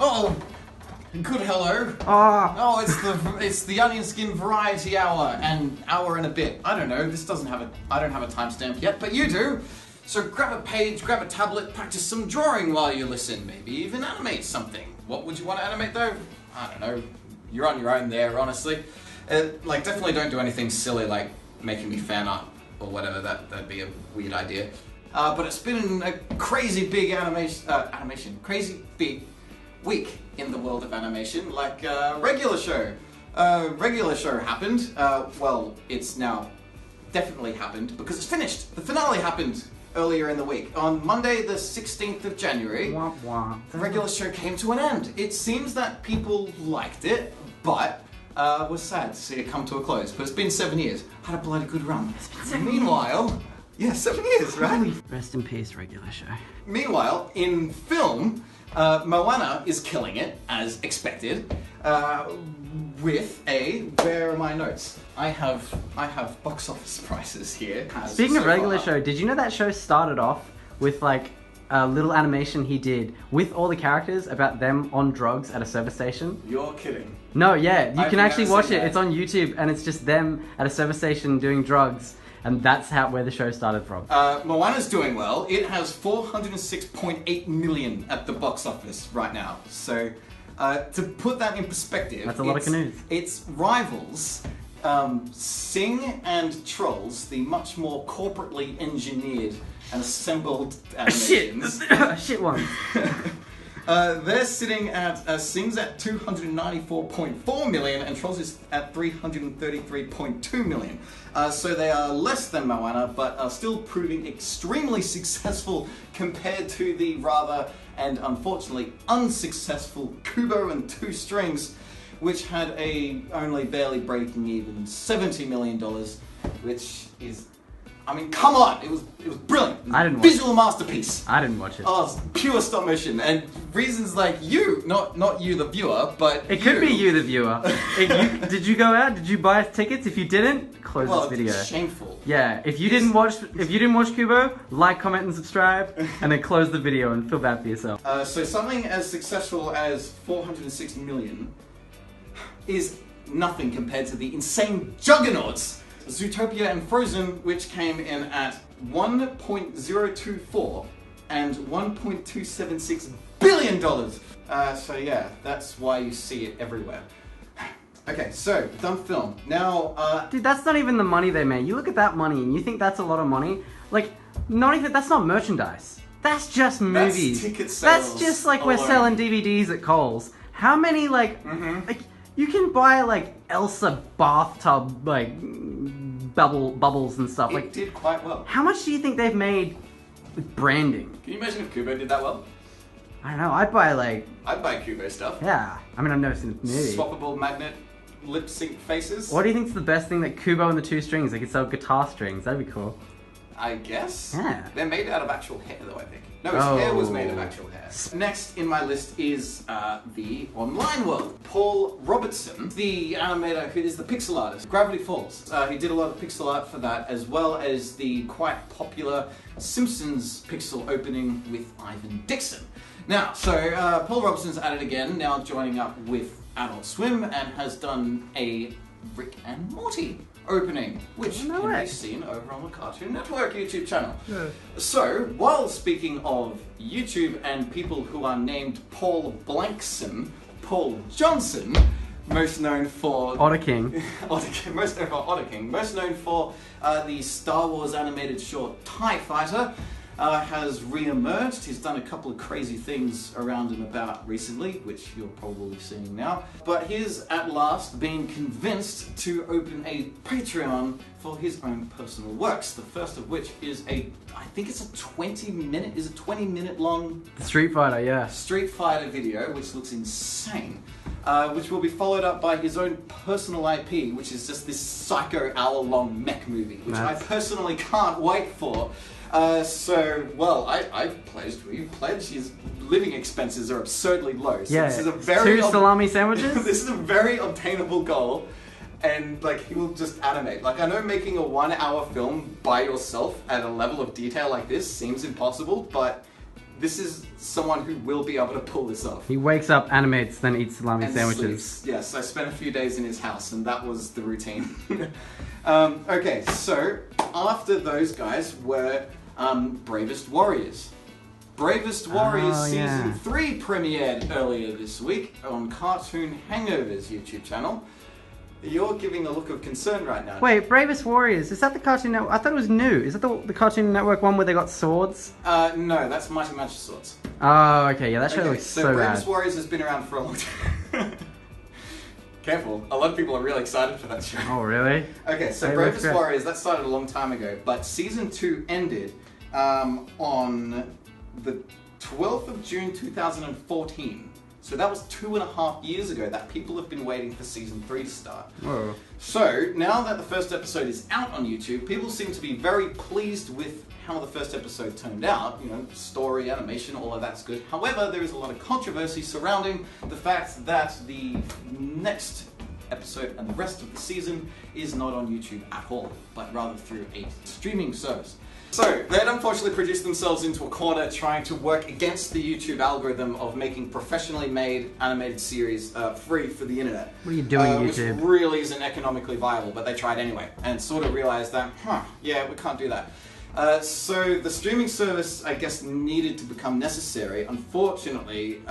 Oh, good hello. Oh, It's the OnionSkin Variety Hour, an hour and a bit. I don't know. This doesn't have I don't have a timestamp yet, but you do. So grab a page, grab a tablet, practice some drawing while you listen. Maybe even animate something. What would you want to animate though? I don't know. You're on your own there, honestly. Like, definitely don't do anything silly like making me fan art or whatever. That'd be a weird idea. But it's been a crazy big crazy big week in the world of animation. Like regular show. Regular show happened. Well, it's now definitely happened because it's finished. The finale happened earlier in the week. On Monday the 16th of January, the regular show came to an end. It seems that people liked it, but was sad to see it come to a close. But it's been 7 years. Had a bloody good run. It's been 7 Meanwhile, yeah, 7 years, right? Rest in peace, regular show. Meanwhile, in film, Moana is killing it, as expected, with where are my notes? I have box office prices here. Speaking of regular show, did you know that show started off with like a little animation he did with all the characters about them on drugs at a service station? You're kidding. No, yeah, you I've can actually never watch seen it. that. It's on YouTube, and it's just them at a service station doing drugs, and that's where the show started from. Moana's doing well. It has 406.8 million at the box office right now. So, to put that in perspective, That's a lot of canoes. Its rivals, Sing and Trolls, the much more corporately engineered and assembled animations. Shit one. They're sitting at, Sing's at 294.4 million and Trolls is at 333.2 million. So they are less than Moana, but are still proving extremely successful compared to the rather and unfortunately unsuccessful Kubo and Two Strings, which had only barely breaking even $70 million, which is, I mean, come on! It was brilliant. I didn't watch it. Visual masterpiece. I didn't watch it. Oh, it's pure stop motion, and reasons like you, not you the viewer, but It could be you, the viewer. Did you go out? Did you buy tickets? If you didn't, close Well, this video. it's shameful. Yeah, if you didn't watch Kubo, like, comment, and subscribe, and then close the video and feel bad for yourself. So something as successful as 406 million is nothing compared to the insane juggernauts Zootopia and Frozen, which came in at 1.024 and 1.276 billion dollars. So yeah, that's why you see it everywhere. Okay, so done film. Now, Dude, that's not even the money they made. You look at that money and you think that's a lot of money. Like, that's not merchandise. That's just movies. That's ticket sales. That's just like we're alone. selling DVDs at Kohl's. How many like you can buy like Elsa bathtub like bubbles and stuff. It Like, did quite well. how much do you think they've made with branding? Can you imagine if Kubo did that well? I don't know. I'd buy like I'd buy Kubo stuff. yeah. I mean, I've never seen the movie. Swappable magnet lip sync faces. What do you think's the best thing that Kubo and the Two Strings? They could sell guitar strings. That'd be cool. I guess. Yeah. They're made out of actual hair, though, I think. No, his hair was made of actual hair. Next in my list is the online world. Paul Robertson, the animator who is the pixel artist, Gravity Falls. He did a lot of pixel art for that, as well as the quite popular Simpsons pixel opening with Ivan Dixon. Now, so Paul Robertson's at it again, now joining up with Adult Swim, and has done a Rick and Morty opening, which No can way. be seen over on the Cartoon Network YouTube channel. Yeah. So, while speaking of YouTube and people who are named Paul Blankson, Paul Johnson, most known for Otter King. most known for Otter King, most known for the Star Wars animated short TIE Fighter, has re-emerged. He's done a couple of crazy things around and about recently, which you're probably seeing now. But he's at last been convinced to open a Patreon for his own personal works. The first of which is I think it's a 20-minute long Street Fighter, yeah. Street Fighter video, which looks insane. Which will be followed up by his own personal IP, which is just this psycho hour-long mech movie, which I personally can't wait for. I pledged, will you pledge? His living expenses are absurdly low. So Yeah, this is a very 2 salami sandwiches? this is a very obtainable goal, and like he will just animate. Like I know making a 1 hour film by yourself at a level of detail like this seems impossible, but this is someone who will be able to pull this off. He wakes up, animates, then eats salami And sandwiches. sleeps. Yes, I spent a few days in his house, and that was the routine. Okay, so after those guys were Bravest Warriors. Bravest Warriors Season 3 premiered earlier this week on Cartoon Hangover's YouTube channel. You're giving a look of concern right now. Wait, Bravest Warriors, is that the Cartoon Network? I thought it was new. Is that the Cartoon Network one where they got swords? No, that's Mighty Magic Swords. Oh, okay, yeah, that show looks so Bravest bad. Warriors has been around for a long time. Careful, a lot of people are really excited for that show. Oh, really? Okay, so Bravest Warriors, that started a long time ago, but Season 2 ended on the 12th of June 2014. So that was 2.5 years ago that people have been waiting for Season 3 to start. Whoa. So, now that the first episode is out on YouTube, people seem to be very pleased with how the first episode turned out. You know, story, animation, all of that's good. However, there is a lot of controversy surrounding the fact that the next episode and the rest of the season is not on YouTube at all, but rather through a streaming service. So, they'd unfortunately produced themselves into a corner trying to work against the YouTube algorithm of making professionally made animated series free for the internet. What are you doing, YouTube? Which really isn't economically viable, but they tried anyway, and sort of realized that, yeah, we can't do that. So the streaming service, I guess, needed to become necessary. Unfortunately,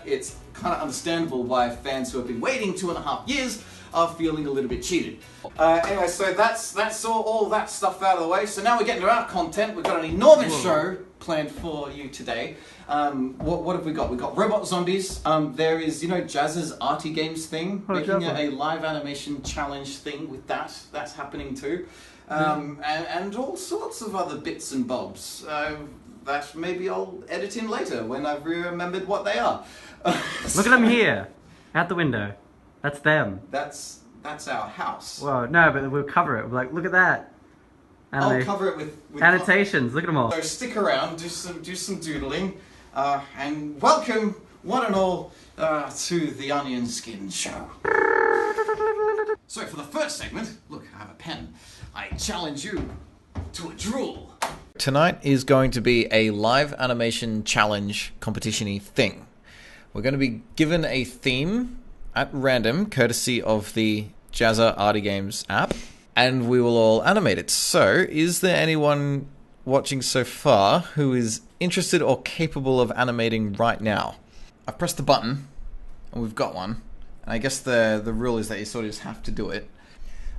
it's kind of understandable why fans who have been waiting 2.5 years are feeling a little bit cheated. Anyway, so that's all that stuff out of the way. So now we're getting to our content. We've got an enormous show planned for you today. What have we got? We've got Robot Zombies. There is, you know, Jazza's Arty Games thing, making a live animation challenge thing with that. That's happening too. And all sorts of other bits and bobs that maybe I'll edit in later when I've remembered what they are. Look at them here, out the window. That's them. That's our house. Whoa, no, but we'll cover it. We'll be like, look at that. I'll cover it with annotations. Look at them all. So stick around, do some doodling, and welcome one and all to the OnionSkin show. So for the first segment, look, I have a pen. I challenge you to a Druel. Tonight is going to be a live animation challenge competition-y thing. We're going to be given a theme at random, courtesy of the Jazza Arty Games app, and we will all animate it. So, is there anyone watching so far who is interested or capable of animating right now? I've pressed the button, and we've got one. And I guess the rule is that you sort of just have to do it.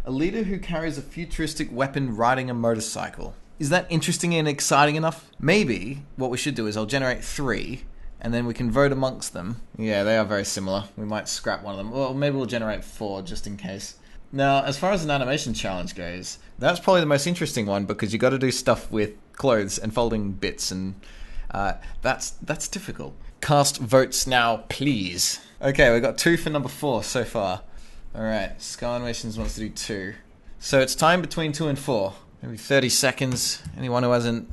A leader who carries a futuristic weapon riding a motorcycle. Is that interesting and exciting enough? Maybe what we should do is I'll generate 3, and then we can vote amongst them. Yeah, they are very similar. We might scrap one of them. Well, maybe we'll generate 4 just in case. Now, as far as an animation challenge goes, that's probably the most interesting one because you got to do stuff with clothes and folding bits, and that's difficult. Cast votes now, please. Okay, we've got 2 for number 4 so far. Alright, Skull Animations wants to do 2. So it's time between 2 and 4. Maybe 30 seconds. Anyone who hasn't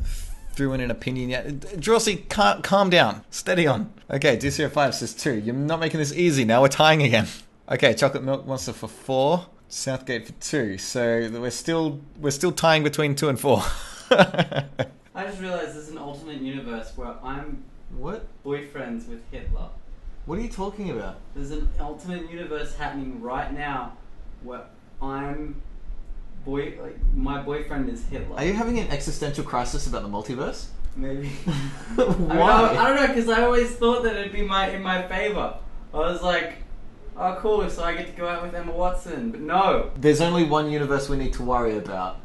threw in an opinion yet. Druel, calm down. Steady on. Okay, DC05 says 2. You're not making this easy now. We're tying again. Okay, Chocolate Milk Monster for 4. Southgate for 2. So we're still tying between 2 and 4. I just realized there's an alternate universe where I'm boyfriends with Hitler. What are you talking about? There's an alternate universe happening right now where my boyfriend is Hitler. Are you having an existential crisis about the multiverse? Maybe. Why? I don't know, because I always thought that it'd be in my favor. I was like, oh cool, so I get to go out with Emma Watson, but no. There's only one universe we need to worry about.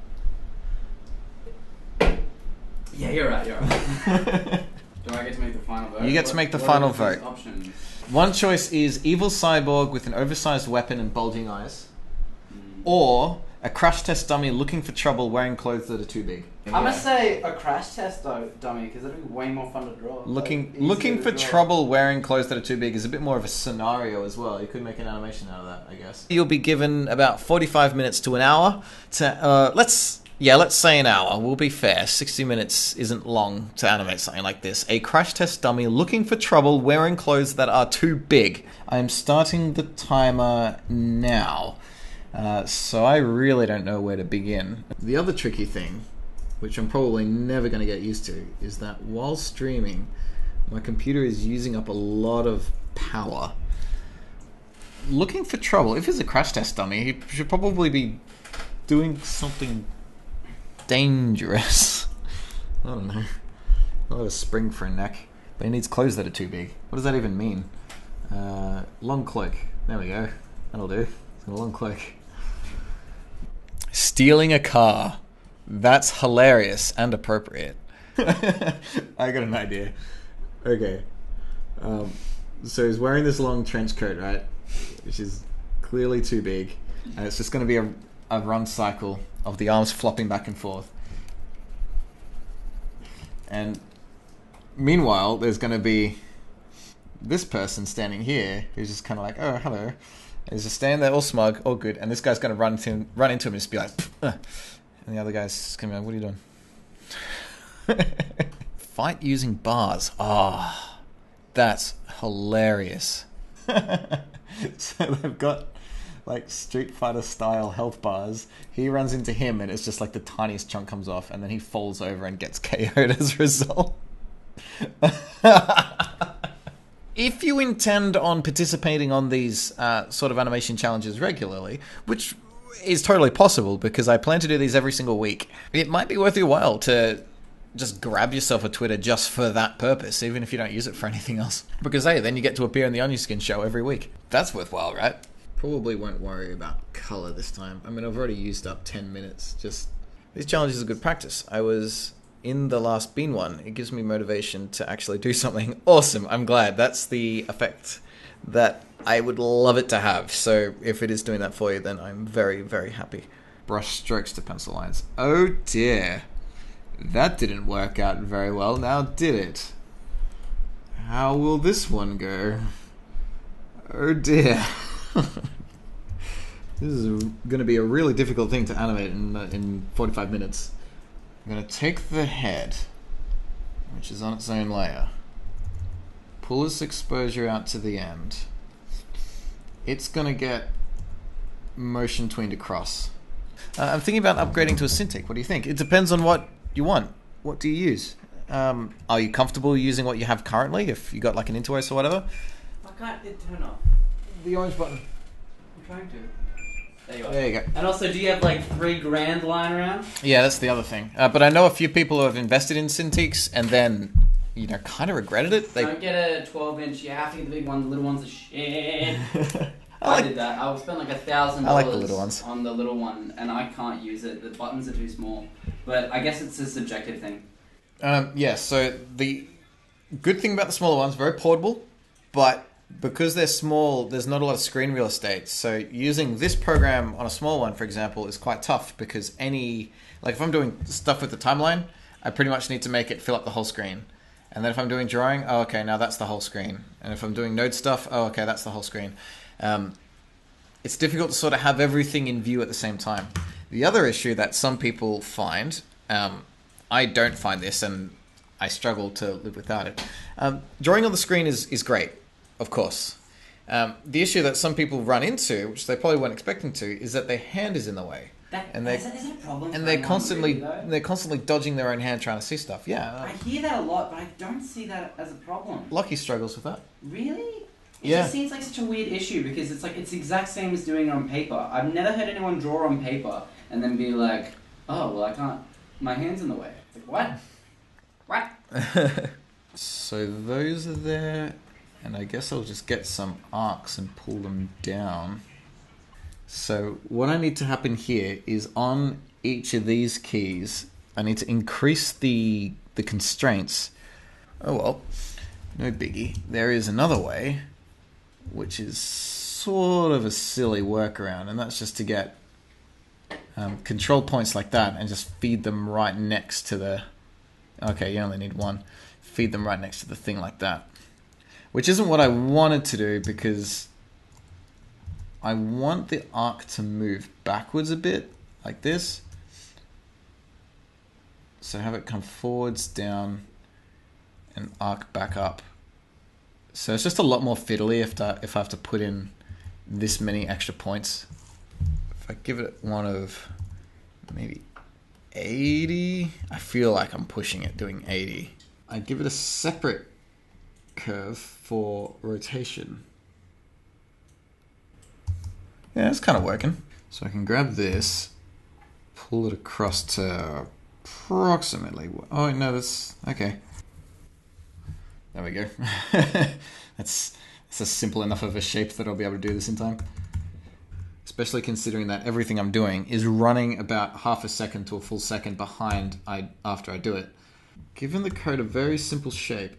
Yeah, you're right. Do I get to make the final vote? You get to make the final vote. Options? One choice is evil cyborg with an oversized weapon and bulging eyes, or a crash test dummy looking for trouble wearing clothes that are too big. I'm gonna say a crash test dummy because that'd be way more fun to draw. Looking for trouble wearing clothes that are too big is a bit more of a scenario as well. You could make an animation out of that, I guess. You'll be given about 45 minutes to an hour to let's say an hour. We'll be fair. 60 minutes isn't long to animate something like this. A crash test dummy looking for trouble wearing clothes that are too big. I am starting the timer now. So I really don't know where to begin. The other tricky thing, which I'm probably never going to get used to, is that while streaming, My computer is using up a lot of power. Looking for trouble. If it's a crash test dummy, he should probably be doing something dangerous. I don't know. I'll have a spring for a neck. But he needs clothes that are too big. What does that even mean? Long cloak. There we go. That'll do. It's got a long cloak. Stealing a car. That's hilarious and appropriate. I got an idea. Okay. So he's wearing this long trench coat, right? Which is clearly too big. And it's just going to be a run cycle of the arms flopping back and forth. And meanwhile, there's going to be this person standing here who's just kind of like, oh, hello. He's just standing there all smug, all good. And this guy's going to run into him and just be like, ugh. And the other guy's just going to be like, what are you doing? Fight using bars. Ah, oh, that's hilarious. So they've got like Street Fighter style health bars. He runs into him and it's just like the tiniest chunk comes off and then he falls over and gets KO'd as a result. If you intend on participating on these sort of animation challenges regularly, which is totally possible because I plan to do these every single week, it might be worth your while to just grab yourself a Twitter just for that purpose, even if you don't use it for anything else. Because hey, then you get to appear in the OnionSkin show every week. That's worthwhile, right? Probably won't worry about color this time. I mean, I've already used up 10 minutes. Just these challenges are good practice. I was in the last Bean one. It gives me motivation to actually do something awesome. I'm glad. That's the effect that I would love it to have. So if it is doing that for you, then I'm very, very happy. Brush strokes to pencil lines. Oh dear. That didn't work out very well, now did it? How will this one go? Oh dear. This is going to be a really difficult thing to animate in 45 minutes. I'm going to take the head, which is on its own layer, pull its exposure out to the end. It's going to get motion tweened across. I'm thinking about upgrading to a Cintiq. What do you think? It depends on what you want. What do you use? Are you comfortable using what you have currently? If you got like an Intuos or whatever? Why can't it turn off? The orange button. I'm trying to. There you are. There you go. And also, do you have like $3,000 lying around? Yeah, that's the other thing. But I know a few people who have invested in Cintiqs and then, you know, kind of regretted it. Don't get a 12-inch. You have to get the big one. The little ones are shit. I did that. I spent like $1,000 I like the little ones. On the little one, and I can't use it. The buttons are too small. But I guess it's a subjective thing. Yeah, so the good thing about the smaller ones, very portable, but because they're small, there's not a lot of screen real estate. So using this program on a small one, for example, is quite tough because like if I'm doing stuff with the timeline, I pretty much need to make it fill up the whole screen. And then if I'm doing drawing, oh, okay, now that's the whole screen. And if I'm doing node stuff, oh, okay, that's the whole screen. It's difficult to sort of have everything in view at the same time. The other issue that some people find, I don't find this and I struggle to live without it. Drawing on the screen is great, of course. The issue that some people run into, which they probably weren't expecting to, is that their hand is in the way. Is that a problem? And they're constantly dodging their own hand trying to see stuff. Yeah. I hear that a lot, but I don't see that as a problem. Lucky struggles with that. Really? It Yeah. just seems like such a weird issue because it's like it's the exact same as doing it on paper. I've never heard anyone draw on paper and then be like, oh, well, I can't, my hand's in the way. It's like, what? What? So those are there, and I guess I'll just get some arcs and pull them down. So what I need to happen here is on each of these keys, I need to increase the constraints. Oh well, no biggie. There is another way, which is sort of a silly workaround, and that's just to get control points like that and just feed them right next to the... Okay, you only need one. Feed them right next to the thing like that. Which isn't what I wanted to do because I want the arc to move backwards a bit, like this. So have it come forwards, down, and arc back up. So it's just a lot more fiddly if I have to put in this many extra points. If I give it one of maybe 80, I feel like I'm pushing it doing 80. I give it a separate curve for rotation. Yeah, it's kind of working. So I can grab this, pull it across to approximately... Oh, no, that's... Okay. There we go. That's a simple enough of a shape that I'll be able to do this in time. Especially considering that everything I'm doing is running about half a second to a full second behind after I do it. Given the code a very simple shape,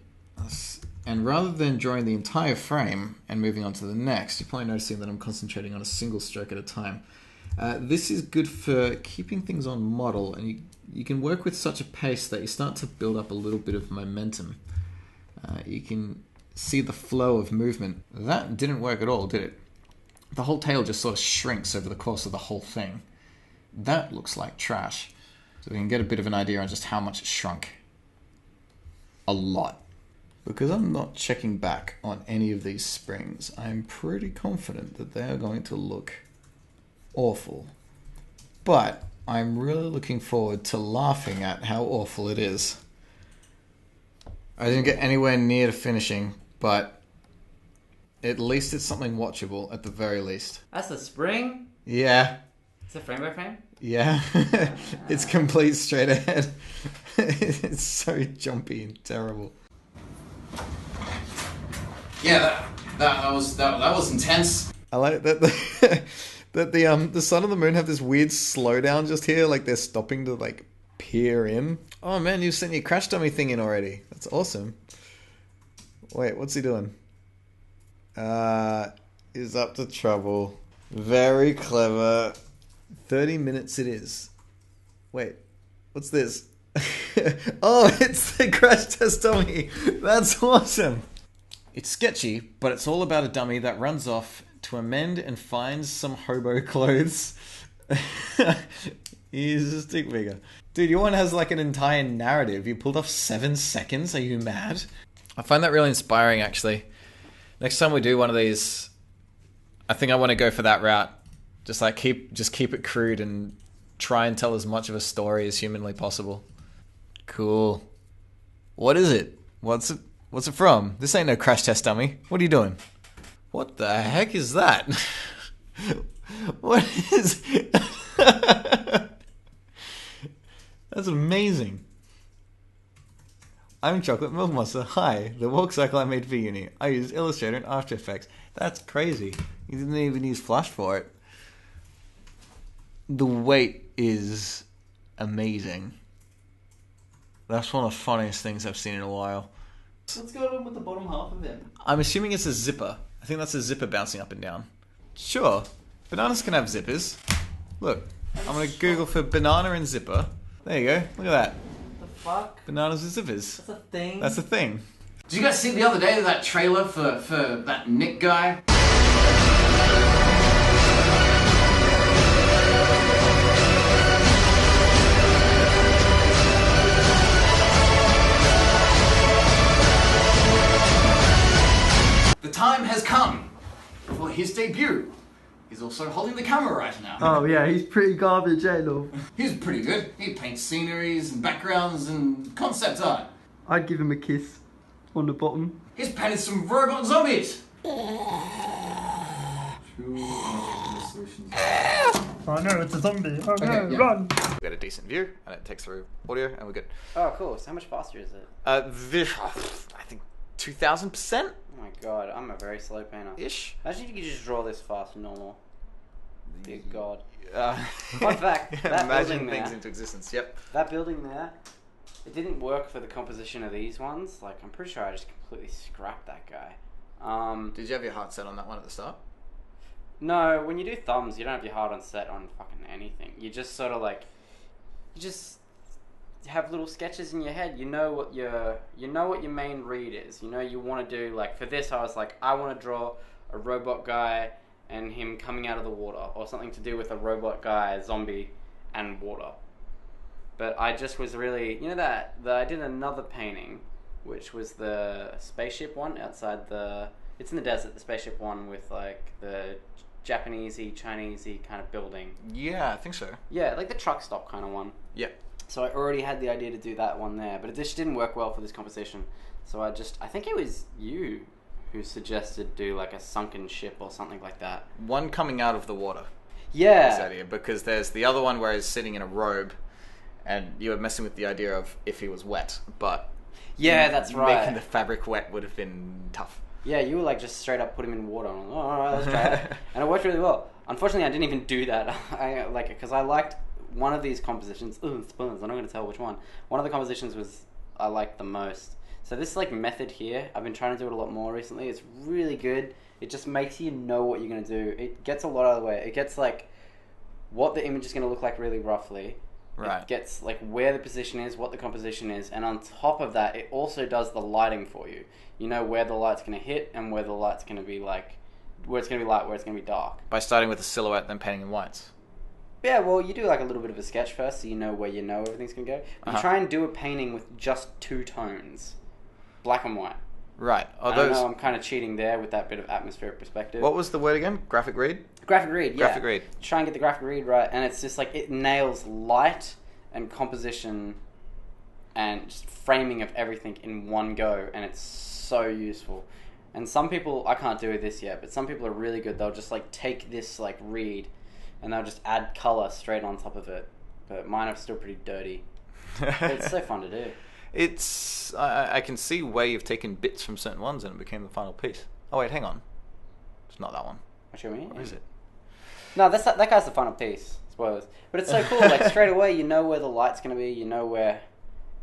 and rather than drawing the entire frame and moving on to the next, you're probably noticing that I'm concentrating on a single stroke at a time. This is good for keeping things on model, and you can work with such a pace that you start to build up a little bit of momentum. You can see the flow of movement. That didn't work at all, did it? The whole tail just sort of shrinks over the course of the whole thing. That looks like trash. So we can get a bit of an idea on just how much it shrunk. A lot. Because I'm not checking back on any of these springs, I'm pretty confident that they're going to look awful. But I'm really looking forward to laughing at how awful it is. I didn't get anywhere near to finishing, but at least it's something watchable at the very least. That's a spring? Yeah. It's a frame by frame? Yeah. It's complete straight ahead. It's so jumpy and terrible. Yeah, that was intense. I like that the sun and the moon have this weird slowdown just here, like they're stopping to like peer in. Oh man, you've sent your crash dummy thing in already. That's awesome. Wait, what's he doing? He's up to trouble. Very clever. 30 minutes it is. Wait, what's this? Oh, it's the crash test dummy. That's awesome. It's sketchy, but it's all about a dummy that runs off to amend and finds some hobo clothes. He's a stick figure. Dude, your one has like an entire narrative. You pulled off 7 seconds. Are you mad? I find that really inspiring, actually. Next time we do one of these, I think I want to go for that route. Just like keep it crude and try and tell as much of a story as humanly possible. Cool. What is it? What's it from? This ain't no crash test dummy. What are you doing? What the heck is that? What is... That's amazing. I'm Chocolate Milk Monster. Hi, the walk cycle I made for uni. I used Illustrator and After Effects. That's crazy. You didn't even use Flash for it. The weight is amazing. That's one of the funniest things I've seen in a while. What's going on with the bottom half of him? I'm assuming it's a zipper. I think that's a zipper bouncing up and down. Sure. Bananas can have zippers. Look, I'm going to Google for banana and zipper. There you go. Look at that. The fuck? Bananas and zippers. That's a thing? That's a thing. Did you guys see the other day that trailer for that Nick guy? The time has come for his debut. He's also holding the camera right now. Oh yeah, he's pretty garbage, eh, love? He's pretty good. He paints sceneries and backgrounds and concept art. I'd give him a kiss on the bottom. He's painted some robot zombies. Oh no, it's a zombie. Oh no, Okay, yeah. run! We got a decent view, and it takes through audio, and we're good. Oh, cool. So how much faster is it? This, I think 2,000%? Oh my god, I'm a very slow painter. Ish. Imagine if you could just draw this fast and normal. Be a god. Fun fact, that imagine building things there- into existence. Yep. That building there, it didn't work for the composition of these ones. Like, I'm pretty sure I just completely scrapped that guy. Did you have your heart set on that one at the start? No, when you do thumbs, you don't have your heart on set on fucking anything. You just sort of like, you just have little sketches in your head. You know what your main read is. You know you want to do, like, for this I was like, I want to draw a robot guy and him coming out of the water, or something to do with a robot guy, zombie, and water. But I just was really, you know that I did another painting, which was the spaceship one outside the, it's in the desert, the spaceship one with like the Japanesey, Chinesey kind of building. Yeah, I think so. Yeah, like the truck stop kind of one. Yep. So I already had the idea to do that one there, but it just didn't work well for this composition. So I think it was you who suggested do like a sunken ship or something like that. One coming out of the water. Yeah. This idea, because there's the other one where he's sitting in a robe, and you were messing with the idea of if he was wet, but yeah, that's right. Making the fabric wet would have been tough. Yeah, you were like just straight up put him in water. I'm like, oh, all right, let's try it, and it worked really well. Unfortunately, I didn't even do that. I like it because I liked one of these compositions. Ooh, spoilers! I'm not going to tell which one. One of the compositions was I liked the most. So this like method here, I've been trying to do it a lot more recently. It's really good. It just makes you know what you're going to do. It gets a lot out of the way. It gets like what the image is going to look like really roughly. Right. It gets like where the position is, what the composition is, and on top of that, it also does the lighting for you. You know where the light's going to hit and where the light's going to be like, where it's going to be light, where it's going to be dark. By starting with a silhouette, then painting in whites. Yeah, well, you do like a little bit of a sketch first, so you know where you know everything's going to go. But you try and do a painting with just 2 tones, black and white. Right. I know I'm kind of cheating there with that bit of atmospheric perspective. What was the word again? Graphic read? Graphic read, yeah. Graphic read. Try and get the graphic read right, and it's just like it nails light and composition and just framing of everything in one go, and it's so useful. And some people, I can't do this yet, but some people are really good. They'll just like take this like read and they'll just add color straight on top of it. But mine are still pretty dirty. But it's so fun to do. It's I can see where you've taken bits from certain ones and it became the final piece. Oh wait, hang on. It's not that one. What you mean? Or is it? No, that guy's the final piece. Spoilers. But it's so cool. Like straight away, you know where the light's going to be. You know where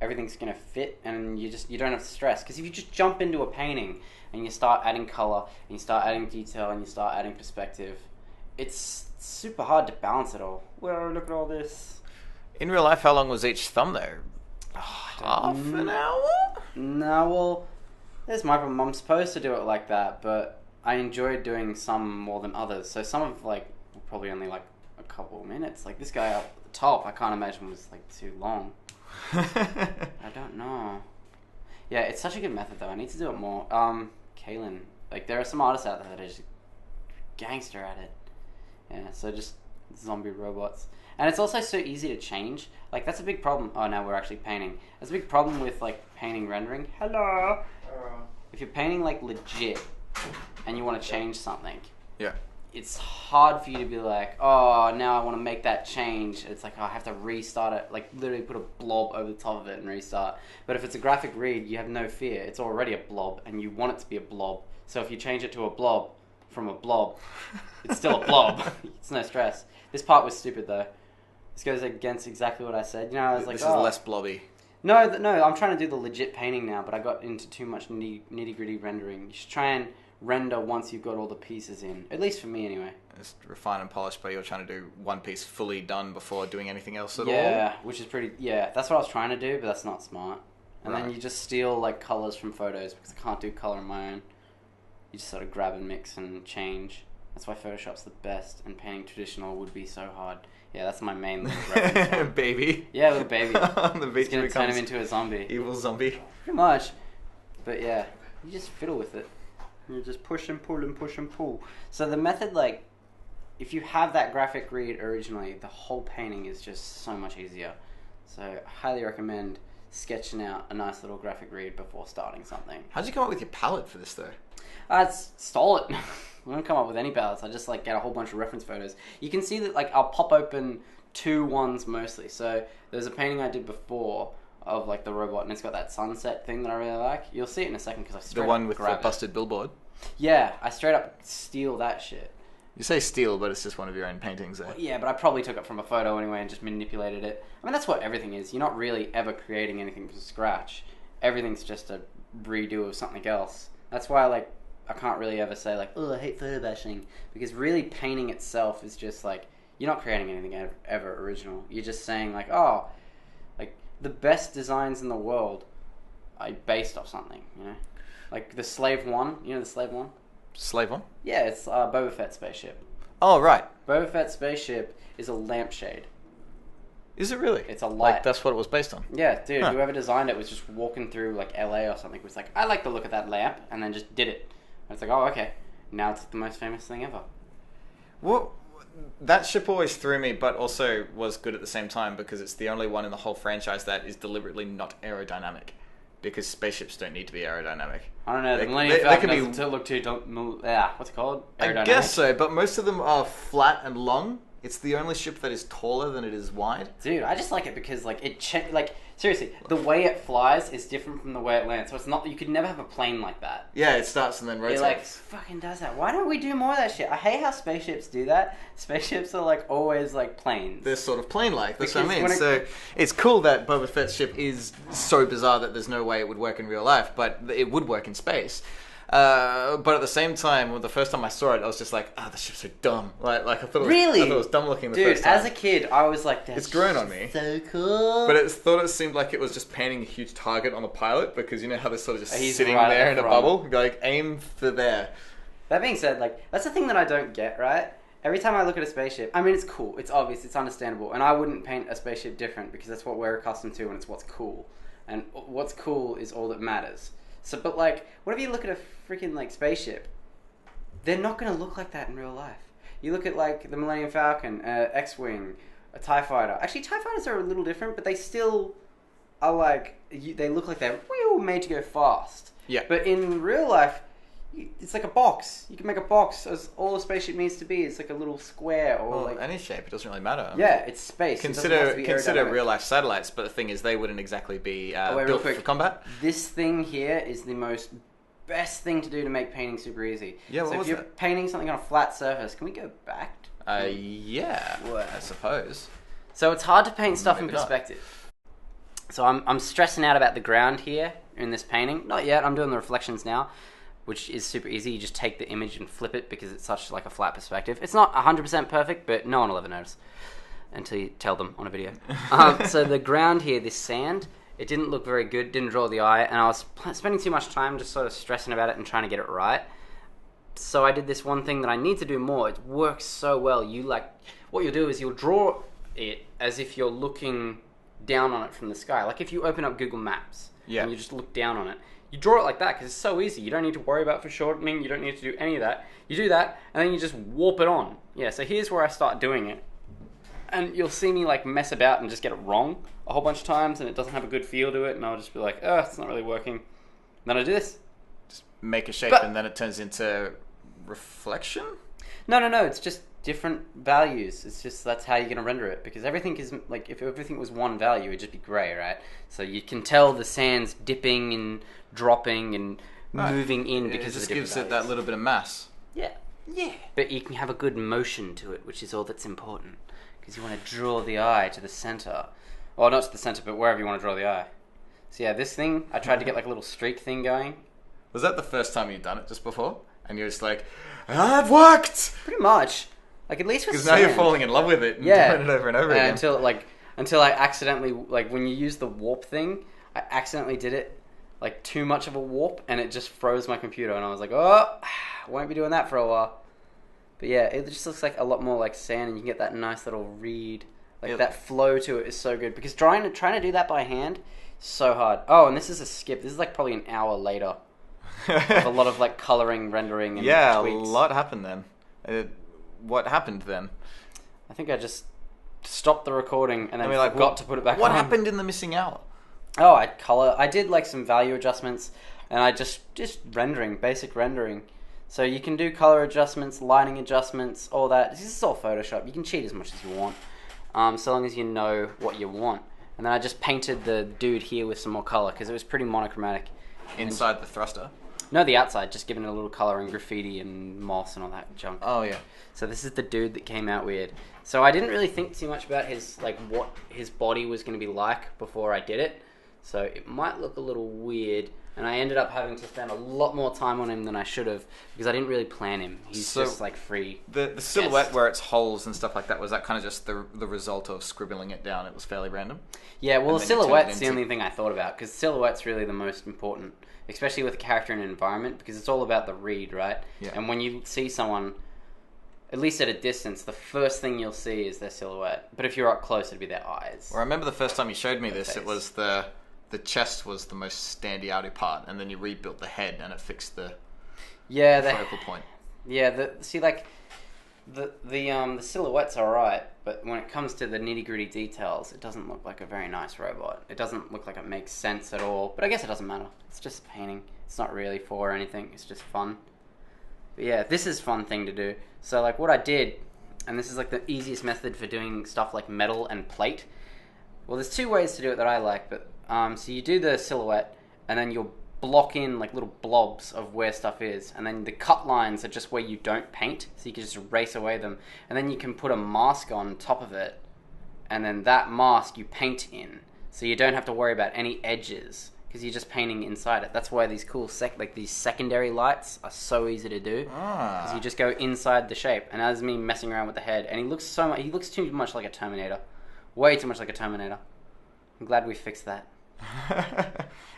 everything's going to fit, and you don't have to stress. Because if you just jump into a painting and you start adding color and you start adding detail and you start adding perspective, it's super hard to balance it all. Well, look at all this. In real life, how long was each thumb there? Half an hour? No, well, there's my problem. I'm supposed to do it like that, but I enjoy doing some more than others. So some of like probably only like a couple of minutes. Like this guy up at the top, I can't imagine was like too long. I don't know. Yeah, it's such a good method though. I need to do it more. Kaylin, like there are some artists out there that are just gangster at it. Yeah, so just zombie robots. And it's also so easy to change. Like that's a big problem. Oh, now we're actually painting. That's a big problem with like painting rendering. Hello. If you're painting like legit and you want to change something, yeah, it's hard for you to be like, oh, now I want to make that change. It's like, oh, I have to restart it, like literally put a blob over the top of it and restart. But if it's a graphic read, you have no fear. It's already a blob and you want it to be a blob. So if you change it to a blob from a blob, it's still a blob. It's no stress. This part was stupid though. This goes against exactly what I said. You know, I was like, this is less blobby. No, I'm trying to do the legit painting now, but I got into too much nitty-gritty rendering. You should try and render once you've got all the pieces in. At least for me, anyway. It's refine and polish, but you're trying to do one piece fully done before doing anything else at all? Yeah, which is pretty... Yeah, that's what I was trying to do, but that's not smart. And Right. then you just steal, like, colours from photos, because I can't do colour on my own. You just sort of grab and mix and change. That's why Photoshop's the best, and painting traditional would be so hard. Yeah, that's my main little reference point. Baby. Yeah, little baby. On the beach It's going to turn him into a zombie. evil zombie. Pretty much. But yeah, you just fiddle with it. You just push and pull and push and pull. So the method, like, if you have that graphic read originally, the whole painting is just so much easier. So I highly recommend sketching out a nice little graphic read before starting something. How'd you come up with your palette for this, though? I stole it. I don't come up with any palettes. I just like get a whole bunch of reference photos. You can see that like I'll pop open 2 ones mostly. So there's a painting I did before of like the robot, and it's got that sunset thing that I really like. You'll see it in a second because I straight The one up with the grab it. busted billboard? Yeah, I straight up steal that shit. You say steal, but it's just one of your own paintings, though. Yeah, but I probably took it from a photo anyway and just manipulated it. I mean, that's what everything is. You're not really ever creating anything from scratch. Everything's just a redo of something else. That's why like I can't really ever say like, oh, I hate photo bashing, because really painting itself is just like, you're not creating anything ever original. You're just saying like, oh, like the best designs in the world are based off something, you know? Like the Slave One, you know the Slave One? Slave one? Yeah, it's Boba Fett spaceship. Oh, right. Boba Fett spaceship is a lampshade. Is it really? It's a light. Like, that's what it was based on? Yeah, dude, Huh. whoever designed it was just walking through like LA or something. It was like, I like the look of that lamp, and then just did it. And it's like, oh, okay. Now it's the most famous thing ever. Well, that ship always threw me, but also was good at the same time because it's the only one in the whole franchise that is deliberately not aerodynamic. because spaceships don't need to be aerodynamic. I don't know. The They- Millennium they Falcon can be- doesn't look too. What's it called? I guess so, but most of them are flat and long. It's the only ship that is taller than it is wide. Dude, I just like it because seriously, the way it flies is different from the way it lands. So it's not you could never have a plane like that. Yeah, it starts and then rotates. It like fucking does that. Why don't we do more of that shit? I hate how spaceships do that. Spaceships are like always like planes. They're sort of plane-like. That's what I Because mean. when So it's cool that Boba Fett's ship is so bizarre that there's no way it would work in real life, but it would work in space. But at the same time, when the first time I saw it, I was just like, the ship's so dumb. Like I thought it was dumb looking the first time. Dude, as a kid, I was like, It's grown on me. So cool. But it seemed like it was just painting a huge target on the pilot, because you know how they're sort of just He's sitting right there at in the a front. bubble? You'd be like, aim for there. That being said, like, that's the thing that I don't get, right? Every time I look at a spaceship, I mean, it's cool, it's obvious, it's understandable, and I wouldn't paint a spaceship different because that's what we're accustomed to and it's what's cool. And what's cool is all that matters. So, but like, whenever you look at a freaking, like, spaceship, they're not going to look like that in real life. You look at, like, the Millennium Falcon, X-Wing, a TIE Fighter. Actually, TIE Fighters are a little different, but they still are, like, they look like they're made to go fast. Yeah. But in real life, it's like a box. You can make a box as all a spaceship needs to be. It's like a little square or Well, like... any shape, it doesn't really matter. Yeah, it's space. It doesn't have to be Consider aerodynamic. real life satellites, but the thing is, they wouldn't exactly be wait, real built quick. for combat. This thing here is the best thing to do to make painting super easy. Yeah, what so was if you're that? painting something on a flat surface, can we go back? Yeah, I suppose. So it's hard to paint stuff in Maybe not. perspective. So I'm stressing out about the ground here in this painting. Not yet. I'm doing the reflections now, which is super easy. You just take the image and flip it because it's such like a flat perspective. It's not 100% perfect, but no one will ever notice until you tell them on a video. So the ground here, this sand, it didn't look very good, didn't draw the eye, and I was spending too much time just sort of stressing about it and trying to get it right. So I did this one thing that I need to do more. It works so well. What you'll do is you'll draw it as if you're looking down on it from the sky. Like if you open up Google Maps and you just look down on it. You draw it like that because it's so easy. You don't need to worry about foreshortening. You don't need to do any of that. You do that and then you just warp it on. Yeah, so here's where I start doing it. And you'll see me like mess about and just get it wrong a whole bunch of times and it doesn't have a good feel to it and I'll just be like, it's not really working. And then I do this. Just make a shape and then it turns into reflection? No, it's just different values. It's just that's how you're going to render it because everything is like if everything was one value it'd just be grey, right? So you can tell the sand's dipping and dropping and moving in because it just of the gives different it that values. little bit of mass. Yeah. But you can have a good motion to it, which is all that's important because you want to draw the eye to the center. Well, not to the center, but wherever you want to draw the eye. So yeah, this thing I tried to get like a little streak thing going. Was that the first time you'd done it just before? And you're just like, it worked! Pretty much. Like at least with Because now you're sand. falling in love with it and Yeah. doing it over and over again. Until I accidentally, like when you use the warp thing, I accidentally did it like too much of a warp and it just froze my computer and I was like, won't be doing that for a while. But yeah, it just looks like a lot more like sand and you can get that nice little reed. Like that flow to it is so good because trying to do that by hand is so hard. Oh, and this is a skip. This is like probably an hour later. Of a lot of like coloring, rendering, and tweaks. A lot happened then. What happened then? I think I just stopped the recording and then like, forgot to put it back on. What happened in the missing hour? Oh, I did like some value adjustments and I just rendering, basic rendering. So you can do color adjustments, lighting adjustments, all that. This is all Photoshop. You can cheat as much as you want, so long as you know what you want. And then I just painted the dude here with some more color because it was pretty monochromatic. Inside the thruster? No, the outside, just giving it a little color and graffiti and moss and all that junk. Oh, yeah. So this is the dude that came out weird. So I didn't really think too much about his like what his body was going to be like before I did it. So it might look a little weird. And I ended up having to spend a lot more time on him than I should have because I didn't really plan him. He's just like free. The silhouette where it's holes and stuff like that, was that kind of just the result of scribbling it down? It was fairly random? Yeah, well, the And then you turned it silhouette's the into- only thing I thought about because silhouette's really the most important, especially with a character and an environment because it's all about the read, right? Yeah. And when you see someone, at least at a distance, the first thing you'll see is their silhouette. But if you're up close, it'd be their eyes. Well, I remember the first time you showed me this, face. it was the chest was the most standy-outy part, and then you rebuilt the head, and it fixed the Yeah, focal point. Yeah, see, like, The silhouette's alright, but when it comes to the nitty-gritty details, it doesn't look like a very nice robot. It doesn't look like it makes sense at all, but I guess it doesn't matter. It's just a painting. It's not really for anything, it's just fun. But yeah, this is a fun thing to do. So like what I did, and this is like the easiest method for doing stuff like metal and plate. Well, there's two ways to do it that I like, but so you do the silhouette, and then you'll block in like little blobs of where stuff is, and then the cut lines are just where you don't paint, so you can just erase away them, and then you can put a mask on top of it, and then that mask you paint in, so you don't have to worry about any edges because you're just painting inside it. That's why these cool these secondary lights are so easy to do, because you just go inside the shape. And that's me messing around with the head, and he looks too much like a Terminator, way too much like a Terminator. I'm glad we fixed that.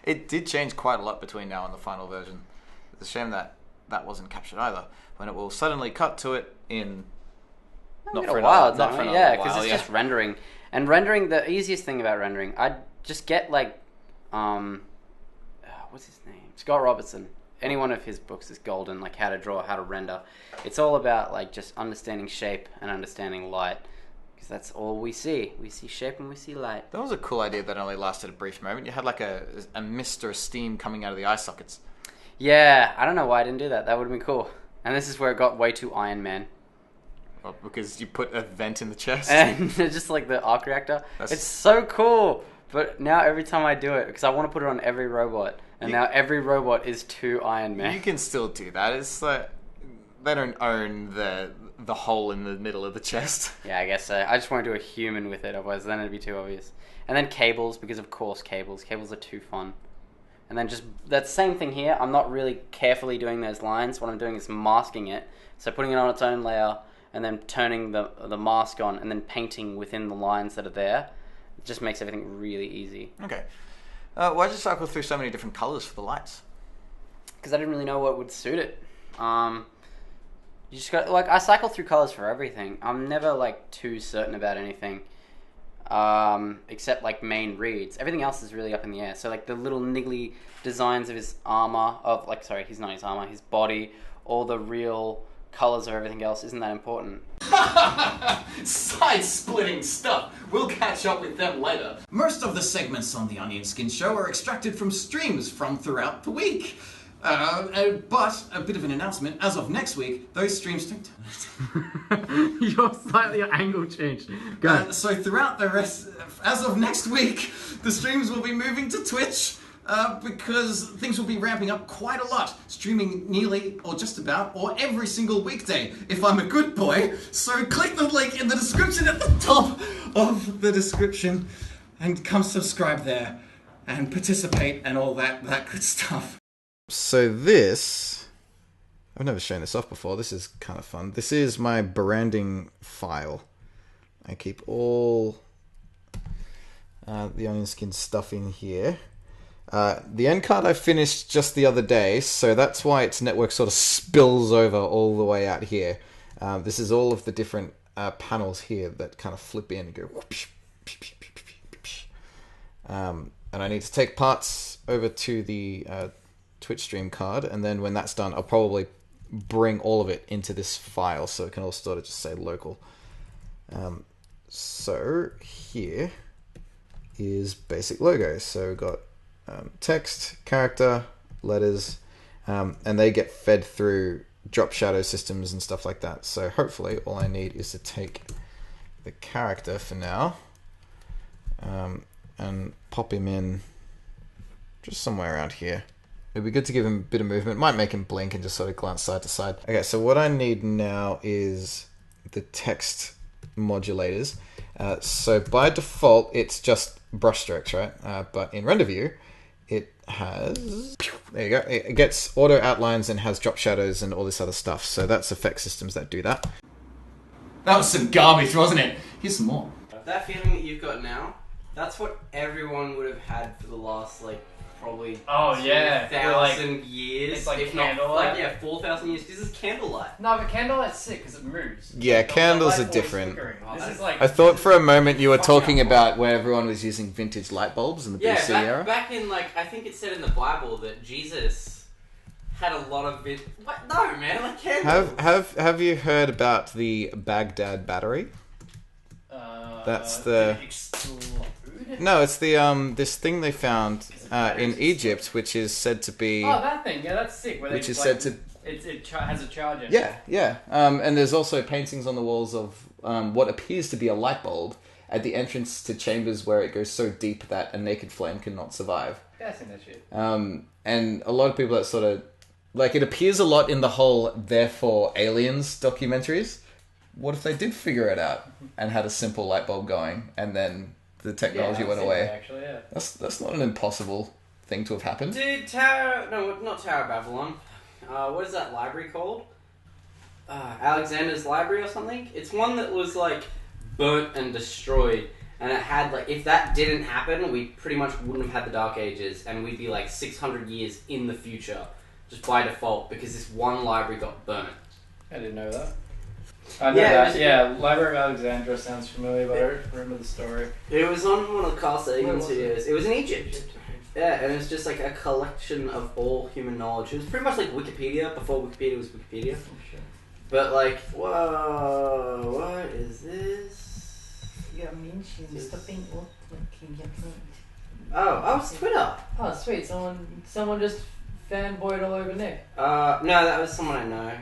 It did change quite a lot between now and the final version. It's a shame that wasn't captured either. When it will suddenly cut to it in not for a while, yeah, because it's just rendering. And rendering, the easiest thing about rendering, I'd just get like what's his name? Scott Robertson. Any one of his books is golden, like how to draw, how to render. It's all about like just understanding shape and understanding light. Because that's all we see. We see shape and we see light. That was a cool idea that only lasted a brief moment. You had like a mist or a steam coming out of the eye sockets. Yeah, I don't know why I didn't do that. That would have been cool. And this is where it got way too Iron Man. Well, because you put a vent in the chest. And just like the arc reactor. It's so cool. But now every time I do it, because I want to put it on every robot, and now every robot is two Iron Man. You can still do that. It's like they don't own the hole in the middle of the chest. Yeah, I guess so. I just want to do a human with it, otherwise then it'd be too obvious. And then cables, because of course cables. Cables are too fun. And then just that same thing here. I'm not really carefully doing those lines. What I'm doing is masking it. So putting it on its own layer, and then turning the mask on, and then painting within the lines that are there. It just makes everything really easy. Okay. Why'd you cycle through so many different colours for the lights? Because I didn't really know what would suit it. You just got I cycle through colors for everything. I'm never like too certain about anything, except like main reads. Everything else is really up in the air. So like the little niggly designs of his armor, he's not his armor, his body, all the real colors of everything else isn't that important. Side-splitting stuff. We'll catch up with them later. Most of the segments on the OnionSkin show are extracted from streams from throughout the week. But a bit of an announcement, as of next week, those streams don't... Your angle changed. Go. So throughout the rest, as of next week, the streams will be moving to Twitch, because things will be ramping up quite a lot, streaming nearly, or just about, or every single weekday, if I'm a good boy. So click the link in the description at the top of the description, and come subscribe there, and participate, and all that good stuff. So this, I've never shown this off before. This is kind of fun. This is my branding file. I keep all the OnionSkin stuff in here. The end card I finished just the other day, so that's why its network sort of spills over all the way out here. This is all of the different panels here that kind of flip in and go whoosh, and I need to take parts over to the Twitch stream card, and then when that's done, I'll probably bring all of it into this file so it can all sort of just say local. So here is basic logos. So we've got text, character, letters, and they get fed through drop shadow systems and stuff like that. So hopefully all I need is to take the character for now and pop him in just somewhere around here. It'd be good to give him a bit of movement. Might make him blink and just sort of glance side to side. Okay, so what I need now is the text modulators. So by default, it's just brushstrokes, right? But in render view, it has... There you go. It gets auto outlines and has drop shadows and all this other stuff. So that's effect systems that do that. That was some garbage, wasn't it? Here's some more. That feeling that you've got now, that's what everyone would have had for the last, probably 2,000 years. It's like if candlelight. Not, 4,000 years. This is candlelight. No, but candlelight's sick because it moves. Yeah, The candles light are bulb's different. flickering. Oh, This is I thought for a moment you were talking about where everyone was using vintage light bulbs in the BC era. Back in, I think it said in the Bible that Jesus had a lot of bit. What? No, man, like candles. Have you heard about the Baghdad battery? That's the no, it's the this thing they found in Egypt, which is said to be that thing. Yeah, that's sick. Which is said to it has a charger. Yeah. And there's also paintings on the walls of what appears to be a light bulb at the entrance to chambers where it goes so deep that a naked flame cannot survive. Yeah, I've seen that shit. And a lot of people that sort of like it appears a lot in the whole Therefore Aliens documentaries. What if they did figure it out and had a simple light bulb going, and then the technology went away? Actually, yeah. That's not an impossible thing to have happened. Dude, not Tower of Babylon. What is that library called? Alexander's Library or something? It's one that was, like, burnt and destroyed. And it had, like, if that didn't happen, we pretty much wouldn't have had the Dark Ages. And we'd be, like, 600 years in the future. Just by default. Because this one library got burnt. I didn't know that. I know that. Yeah, Library of Alexandria sounds familiar, but I don't remember the story. It was on one of the Carl Sagan videos. It was in Egypt. Yeah, and it was just like a collection of all human knowledge. It was pretty much like Wikipedia before Wikipedia was Wikipedia. Oh, shit. But like, whoa, what is this? Oh, it's Twitter. Oh, sweet. Someone just fanboyed all over Nick. No, that was someone I know.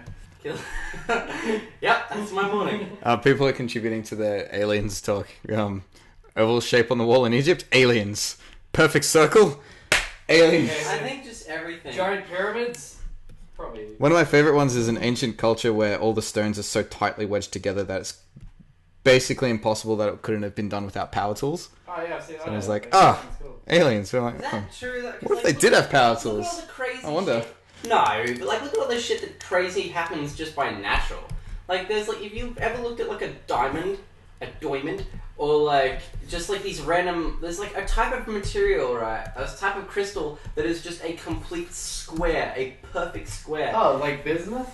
Yep, that's my morning. People are contributing to the aliens talk. Oval shape on the wall in Egypt, aliens. Perfect circle, aliens. I think just everything. Giant pyramids? Probably. One of my favorite ones is an ancient culture where all the stones are so tightly wedged together that it's basically impossible that it couldn't have been done without power tools. Oh yeah, I've seen that. So it's like, aliens. We're like, Is that true? What if they did have power Look at all tools? the crazy I wonder. shit. No, but like look at all this shit that crazy happens just by natural. Like there's like if you've ever looked at like a diamond, or like just like these random there's like a type of material, right? A type of crystal that is just a complete square, a perfect square. Oh, like bismuth?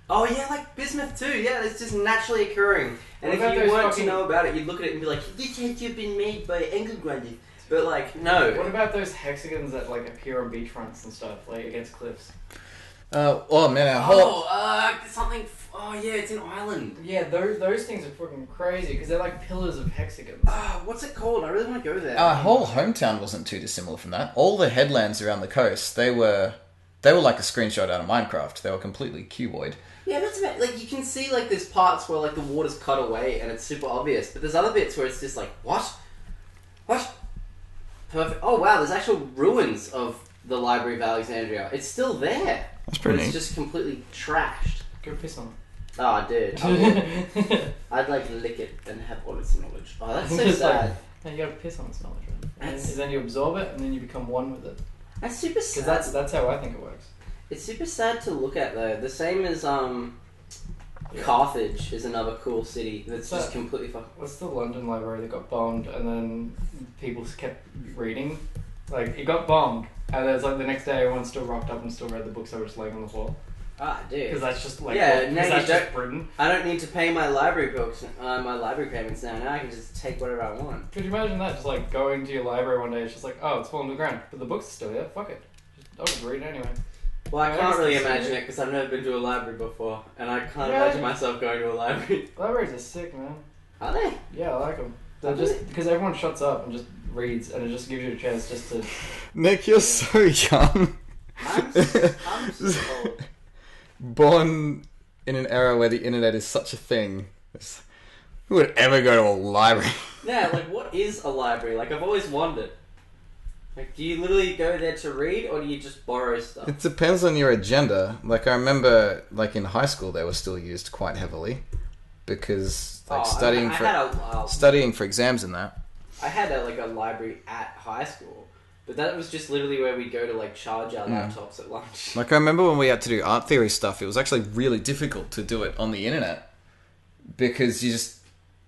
Oh yeah, like bismuth too, yeah, it's just naturally occurring. And What about if you those weren't fucking- to know about it, you'd look at it and be like, this had to have been made by angle grinders. But like, no. What about those hexagons that like appear on beachfronts and stuff, like against cliffs? Oh man, our whole Something. Oh yeah, it's an island. Yeah, those things are fucking crazy because they're like pillars of hexagons. What's it called? I really want to go there. our whole hometown wasn't too dissimilar from that. All the headlands around the coast, they were like a screenshot out of Minecraft. They were completely cuboid. Yeah, that's about, like you can see like there's parts where like the water's cut away and it's super obvious, but there's other bits where it's just like what? Perfect. Oh wow, there's actual ruins of the Library of Alexandria. It's still there. That's pretty but neat. It's just completely trashed. Go piss on Oh, I did. it. I'd like to lick it and have all its knowledge. Oh, that's so Just like- sad. No, you gotta piss on this knowledge, right? And That's- then you absorb it, and then you become one with it. That's super sad. Because that's how I think it works. It's super sad to look at though. The same as Carthage is another cool city that's What's just that? completely fucking. What's the London library that got bombed, and then people kept reading? Like, it got bombed, and then it's like the next day everyone still rocked up and still read the books that were just laying on the floor. Ah, dude. Because that's just like, Yeah, because now you that's don't- just Britain. I don't need to pay my library books, my library payments now. Now I can just take whatever I want. Could you imagine that? Just like going to your library one day, it's just like, oh, it's fallen to the ground, but the books are still here. Fuck it. I'll just read it anyway. Well, I Yeah, can't that's really the imagine same. it because I've never been to a library before, and I can't Yeah. imagine myself going to a library. Libraries are sick, man. Are they? Yeah, I like them. They're Are just they? because everyone shuts up and just reads, and it just gives you a chance just to. Nick, you're so young. I'm so old. Born in an era where the internet is such a thing. Who would ever go to a library? Yeah, like what is a library? Like I've always wondered. Like, do you literally go there to read, or do you just borrow stuff? It depends on your agenda. Like, I remember, like, in high school, they were still used quite heavily. Because, like, studying for exams and that. I had a library at high school, but that was just literally where we go to like charge our laptops at lunch. Like, I remember when we had to do art theory stuff, it was actually really difficult to do it on the internet. Because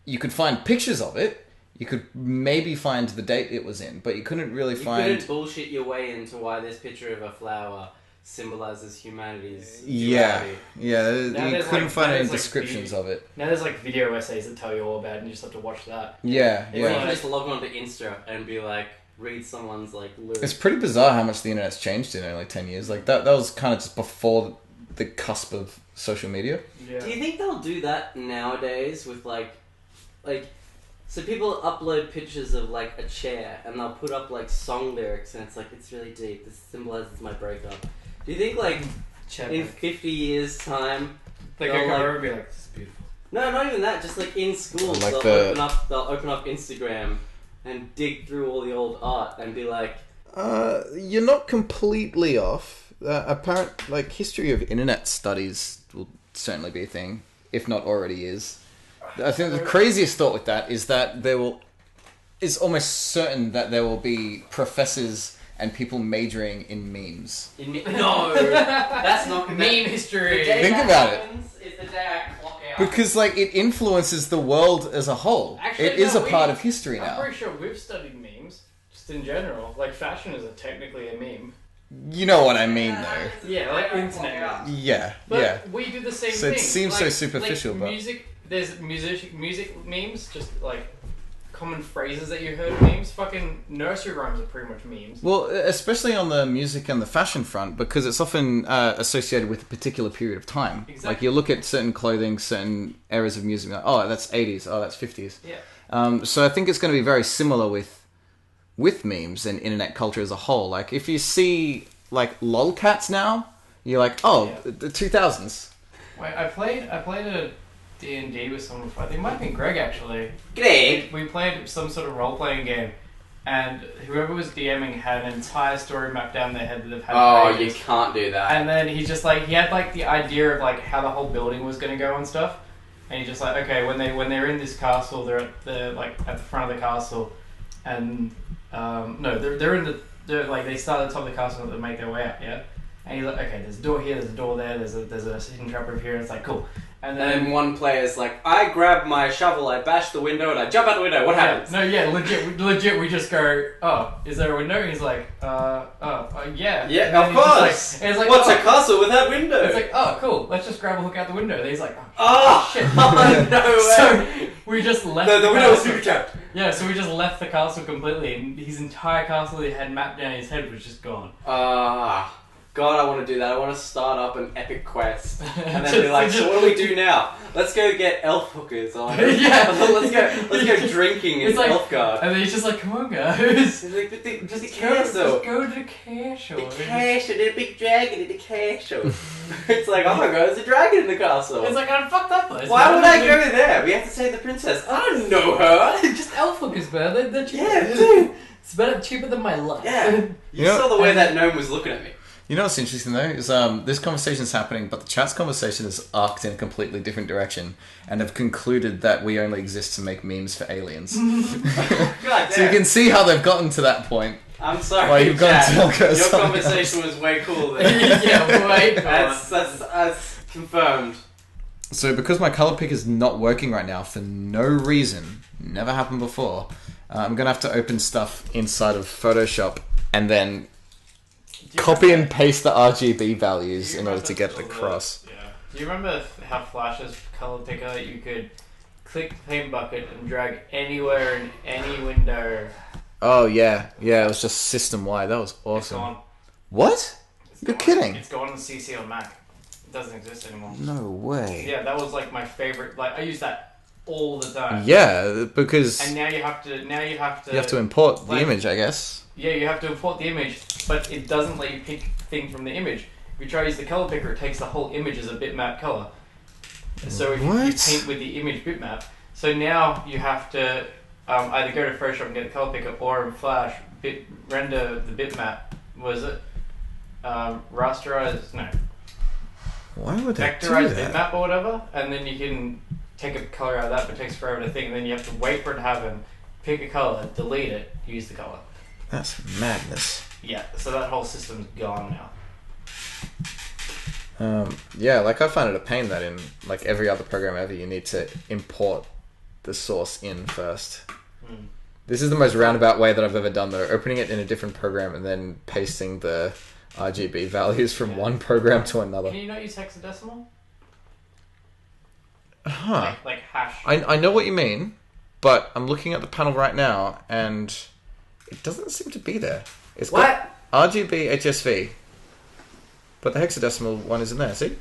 you could find pictures of it. You could maybe find the date it was in, but you couldn't really find... You couldn't bullshit your way into why this picture of a flower symbolizes humanity's Yeah, duality. yeah, Now you there's, couldn't like- find now any there's, like, descriptions of it. Now there's like video essays that tell you all about it, and you just have to watch that. Yeah, Or you yeah. can just log on to Insta and be like, read someone's like lyrics. It's pretty bizarre how much the internet's changed in only 10 years. Like that was kind of just before the cusp of social media. Yeah. Do you think they'll do that nowadays with like so people upload pictures of like a chair and they'll put up like song lyrics and it's like it's really deep. This symbolizes my breakup. Do you think like in 50 years time Like I they'll, come like- over and be like, this is beautiful. No, not even that. Just like in school, Like they'll open up Instagram and dig through all the old art and be like, You're not completely off. Apparent history of internet studies will certainly be a thing, if not already is. I think the craziest thought with that is that it's almost certain that there will be professors and people majoring in memes. no, that's not Meme The history. day Think that about it. happens is the day I clock out. Because it influences the world as a whole. Actually, it is no, a part of history I'm now. pretty sure we've studied memes, just in general. Like fashion is technically a meme. You know what I mean, though. Yeah, like internet memes. Yeah, But yeah. we do the same So thing. it seems so superficial, but- music. There's music memes, just like common phrases that you heard of memes. Fucking nursery rhymes are pretty much memes. Well, especially on the music and the fashion front, because it's often associated with a particular period of time. Exactly. Like you look at certain clothing, certain eras of music, like, oh, that's 80s, oh, that's 50s. Yeah. So I think it's going to be very similar with memes and internet culture as a whole. Like if you see lolcats now, you're like, oh, Yeah. the 2000s. Wait, I played a D&D with someone before. I think it might have been Greg actually. Greg. We played some sort of role-playing game, and whoever was DMing had an entire story mapped down their head that they've had. Oh, for you ages. can't do that. And then he just he had the idea of how the whole building was going to go and stuff. And he just okay, when they're in this castle, they're at the front of the castle, and no, they start at the top of the castle and they make their way up, yeah. And he's like, okay, there's a door here, there's a door there, there's a hidden trap over here. And it's like cool. And then one player's like, I grab my shovel, I bash the window, and I jump out the window. What happens? No, yeah, legit. We just go, oh, is there a window? And he's like, yeah. Yeah, And of then he's just course. and he's like, What's oh. a castle without window? It's like, oh, cool. Let's just grab a hook out the window. And he's like, oh, shit. oh, no way. So we just left the window was castle. super trapped. Yeah, so we just left the castle completely, and his entire castle he had mapped down his head was just gone. God, I want to do that. I want to start up an epic quest. And then Just- be like, just- so what do we do now? Let's go get elf hookers on. Yeah. let's go drinking in It's like- Elfgard. And then he's just like, come on, guys. It's like, but the cash though. Just go to the castle. The cash and a big dragon in the castle. It's like, oh my god, there's a dragon in the castle. It's like, I fucked that place. Why man. would I go there? We have to save the princess. I don't know her. Just elf hookers, man. They're cheap. Yeah, dude. It's better, cheaper than my life. Yeah. You Yeah. saw the way that gnome was looking at me. You know what's interesting though is this conversation's happening, but the chat's conversation is arced in a completely different direction, and have concluded that we only exist to make memes for aliens. God So you damn. can see how they've gotten to that point. I'm sorry, Well, you've got Chad. to go Your something conversation was way cooler than Yeah, wait. That's confirmed. So because my color pick is not working right now for no reason, never happened before, I'm gonna have to open stuff inside of Photoshop and then copy and paste the RGB values in order to get the cross. Yeah. Do you remember how Flash's color picker, you could click the paint bucket and drag anywhere in any window? Oh yeah, it was just system wide. That was It's awesome. gone. What? It's You're gone. kidding? It's gone on CC on Mac. It doesn't exist anymore. No way. Yeah, that was my favorite. I use that all the time. Yeah, because And now you have to. you have to import the image, I guess. Yeah, you have to import the image, but it doesn't let you pick thing from the image. If you try to use the color picker, it takes the whole image as a bitmap color. So if you What? paint with the image bitmap, so now you have to either go to Photoshop and get the color picker, or in Flash render the bitmap. Was it rasterize? No, Why would they do vectorize that? bitmap or whatever, and then you can take a color out of that, but it takes forever to think. And then you have to wait for it to happen, pick a color, delete it, use the color. That's madness. Yeah, so that whole system's gone now. Yeah, I find it a pain that in every other program ever, you need to import the source in first. Mm. This is the most roundabout way that I've ever done though. Opening it in a different program and then pasting the RGB values from one program to another. Can you not use hexadecimal? Huh. Like hash. I know what you mean, but I'm looking at the panel right now and It doesn't seem to be there. It's What? got RGB HSV, but the hexadecimal one isn't there. See?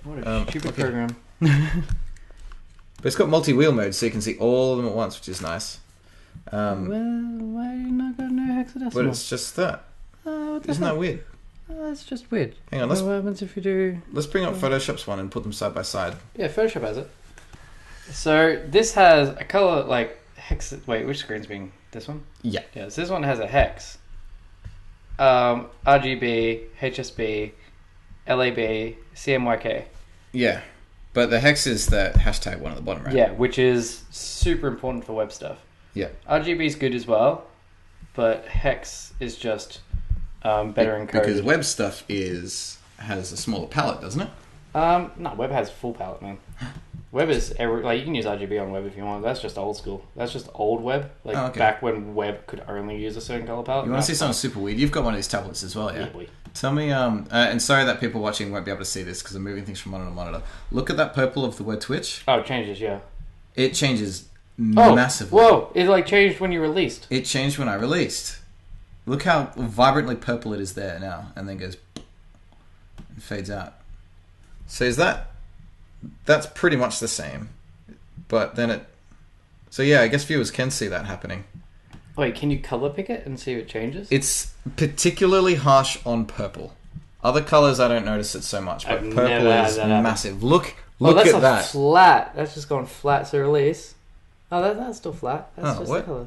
What a stupid program. But it's got multi-wheel mode, so you can see all of them at once, which is nice. Well, why you not got no hexadecimal? But it's just that. Isn't that weird? That's just weird. Hang on, What happens if you do... let's bring up Photoshop's one and put them side by side. Yeah, Photoshop has it. So this has a color like hex. Wait, which screen's being this one? Yeah. Yeah, so this one has a hex. RGB, HSB, LAB, CMYK. Yeah. But the hex is the hashtag one at the bottom, right? Yeah, which is super important for web stuff. Yeah. RGB is good as well, but hex is just better encoded. Because web stuff has a smaller palette, doesn't it? No, web has full palette, man. Web is you can use RGB on web if you want. That's just old school. That's just old web. Back when web could only use a certain color palette. You want to see something super weird? You've got one of these tablets as well, yeah? Yeah, boy. Tell me, and sorry that people watching won't be able to see this because I'm moving things from monitor to monitor. Look at that purple of the word Twitch. Oh, it changes, yeah. It changes massively. Whoa! It changed when you released. It changed when I released. Look how vibrantly purple it is there now, and then goes and fades out. So that's pretty much the same, but then so yeah, I guess viewers can see that happening. Wait, can you color pick it and see if it changes? It's particularly harsh on purple. Other colors I don't notice it so much, but I've purple never had is that happen. massive. Look that's at not that. flat. That's just gone flat to release. Oh, that's still flat. That's just what? the color.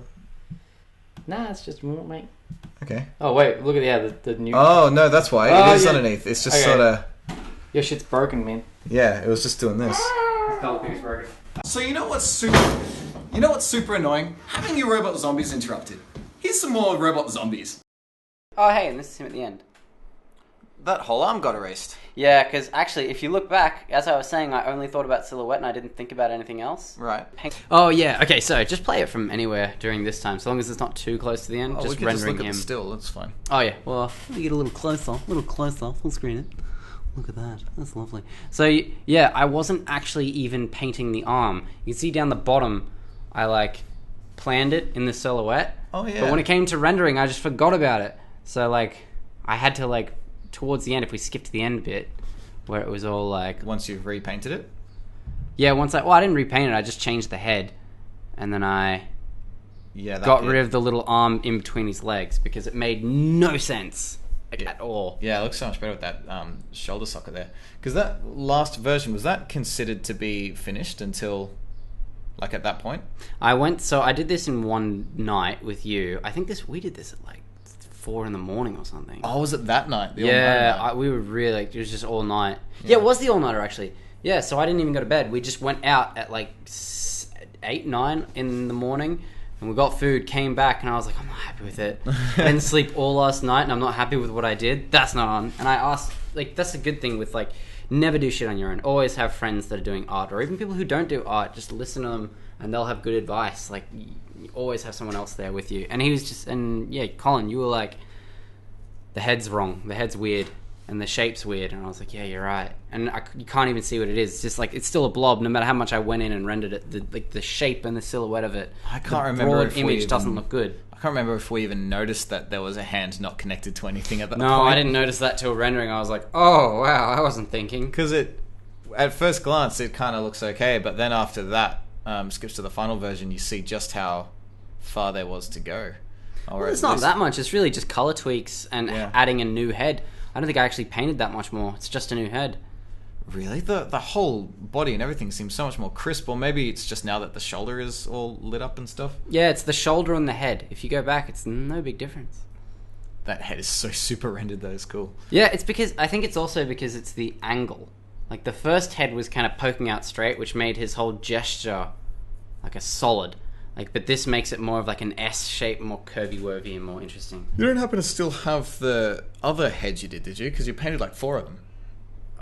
Nah, it's just more, mate. Okay. Oh wait, look at the new. Oh no, that's why Oh, it is yeah. underneath. It's just Okay. sort of Your shit's broken, man. yeah. It was just doing this. Color pick's broken. So you know what's super annoying? Having your robot zombies interrupted. Here's some more robot zombies. Oh, hey, and this is him at the end. That whole arm got erased. Yeah, because actually, if you look back, as I was saying, I only thought about silhouette and I didn't think about anything else. Right. Oh, yeah. Okay, so just play it from anywhere during this time, so long as it's not too close to the end. Oh, just we could rendering look at him. the still. That's fine. Oh, yeah. Well, let me get a little closer, full screen it. Look at that. That's lovely. So, yeah, I wasn't actually even painting the arm. You can see down the bottom, I, planned it in the silhouette. Oh, yeah. But when it came to rendering, I just forgot about it. So, I had to, towards the end, if we skip to the end bit, where it was all, Once you've repainted it. Yeah, I didn't repaint it, I just changed the head. And then I got rid of the little arm in between his legs, because it made no sense. At all. Yeah, it looks so much better with that shoulder socket there. Because that last version, was that considered to be finished until, at that point? I did this in one night with you. I think we did this at 4 in the morning or something. Oh, was it that night? The Yeah, all-night night? we were really, it was just all night. Yeah, it was the all-nighter actually. Yeah, so I didn't even go to bed. We just went out at 8, 9 in the morning. And we got food, came back, and I was like, I'm not happy with it. I didn't sleep all last night, and I'm not happy with what I did. That's not on. And I asked, that's a good thing with, never do shit on your own. Always have friends that are doing art, or even people who don't do art. Just listen to them, and they'll have good advice. You always have someone else there with you. And he was just, Colin, you were like, the head's wrong, the head's weird, and the shape's weird. And I was like, yeah, you're right. And you can't even see what it is. It's just it's still a blob, no matter how much I went in and rendered it. The shape and the silhouette of it. I can't remember The broad if we image even- doesn't look good. I can't remember if we even noticed that there was a hand not connected to anything at that No, point. I didn't notice that till rendering. I was like, oh, wow, I wasn't thinking. Because at first glance, it kind of looks okay, but then after that, skips to the final version, you see just how far there was to go. Or Well, it's at not least- that much. It's really just color tweaks and Yeah. adding a new head. I don't think I actually painted that much more. It's just a new head. Really? The whole body and everything seems so much more crisp, or maybe it's just now that the shoulder is all lit up and stuff. Yeah, it's the shoulder and the head. If you go back, it's no big difference. That head is so super rendered, though. It's cool. Yeah, I think it's also because it's the angle. The first head was kind of poking out straight, which made his whole gesture like a solid. But this makes it more of an S shape, more curvy-wurvy and more interesting. You don't happen to still have the other heads you did you? Because you painted 4 of them.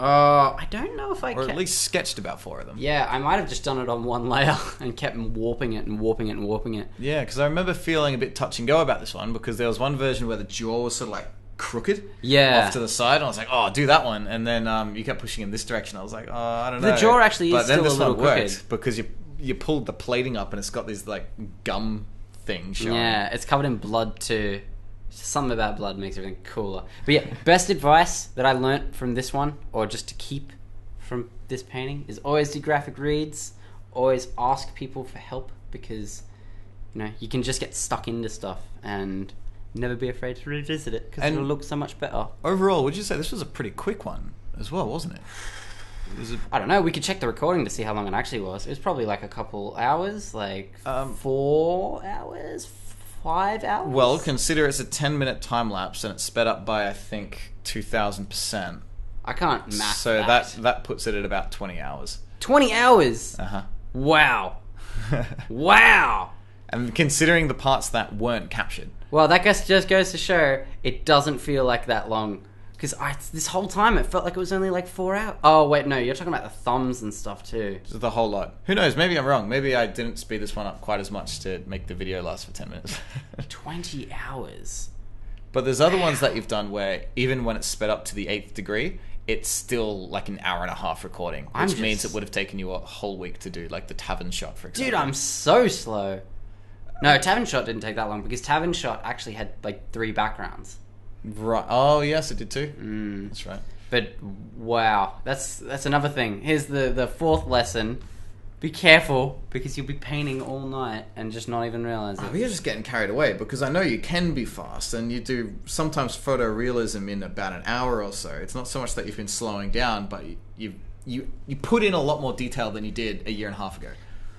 I don't know if I Or kept... at least sketched about 4 of them. Yeah, I might have just done it on one layer and kept warping it and warping it and warping it. Yeah, because I remember feeling a bit touch and go about this one, because there was one version where the jaw was sort of crooked Yeah. off to the side, and I was like, oh, do that one. And then you kept pushing in this direction. I was like, oh, I don't know. The jaw actually is but then still this a little one worked crooked. because you pulled the plating up and it's got these gum thing showing. Yeah, it's covered in blood too. Something about blood makes everything cooler. But yeah, best advice that I learnt from this one, or just to keep from this painting, is always do graphic reads. Always ask people for help, because you can just get stuck into stuff, and never be afraid to revisit it, because it'll look so much better. Overall, would you say this was a pretty quick one as well, wasn't it? I don't know. We could check the recording to see how long it actually was. It was probably like a couple hours, like 4 hours, 5 hours. Well, consider it's a 10-minute time lapse, and it's sped up by I think 2,000%. I can't math. So that puts it at about 20 hours. 20 hours. Wow. Wow. And considering the parts that weren't captured. Well, that just goes to show it doesn't feel like that long. Because this whole time it felt like it was only like 4 hours. Oh, wait, no, you're talking about the thumbs and stuff too. Just the whole lot. Who knows? Maybe I'm wrong. Maybe I didn't speed this one up quite as much to make the video last for 10 minutes. 20 hours. But there's other ones that you've done where even when it's sped up to the 8th degree, it's still like an hour and a half recording. Which means it would have taken you a whole week to do, like the tavern shot, for example. Dude, I'm so slow. No, tavern shot didn't take that long, because tavern shot actually had like 3 backgrounds. Right. Oh, yes, it did too. That's right. But wow, that's another thing. Here's the 4th lesson. Be careful, because you'll be painting all night and just not even realize it. You're just getting carried away, because I know you can be fast, and you do sometimes photorealism in about an hour or so. It's not so much that you've been slowing down, but you put in a lot more detail than you did a year and a half ago.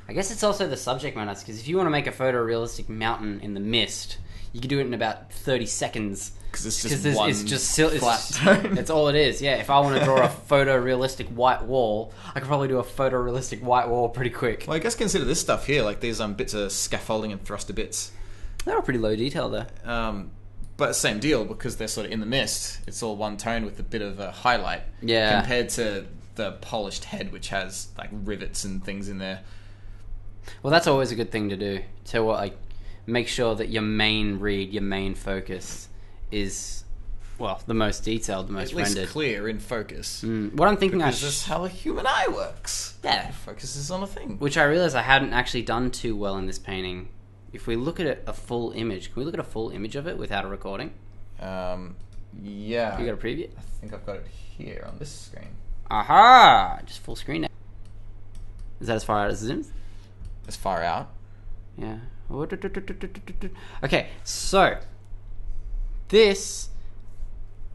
I guess it's also the subject matter, because if you want to make a photorealistic mountain in the mist, you can do it in about 30 seconds. Because it's just flat tone. That's all it is. Yeah, if I want to draw a photorealistic white wall, I could probably do a photorealistic white wall pretty quick. Well, I guess consider this stuff here, like these bits of scaffolding and thruster bits. They're all pretty low detail though. But same deal, because they're sort of in the mist. It's all one tone with a bit of a highlight. Yeah. Compared to the polished head, which has like rivets and things in there. Well, that's always a good thing to do. To make sure that your main read, your main focus is, well, the most detailed, the most rendered. At least clear in focus. What I'm thinking, because that's how a human eye works. Yeah. It focuses on a thing. Which I realised I hadn't actually done too well in this painting. If we look at it, a full image, can we look at a full image of it without a recording? Yeah. You got a preview? I think I've got it here on this screen. Aha! Just full screen now. Is that as far out as it zooms? As far out? Yeah. Okay, so this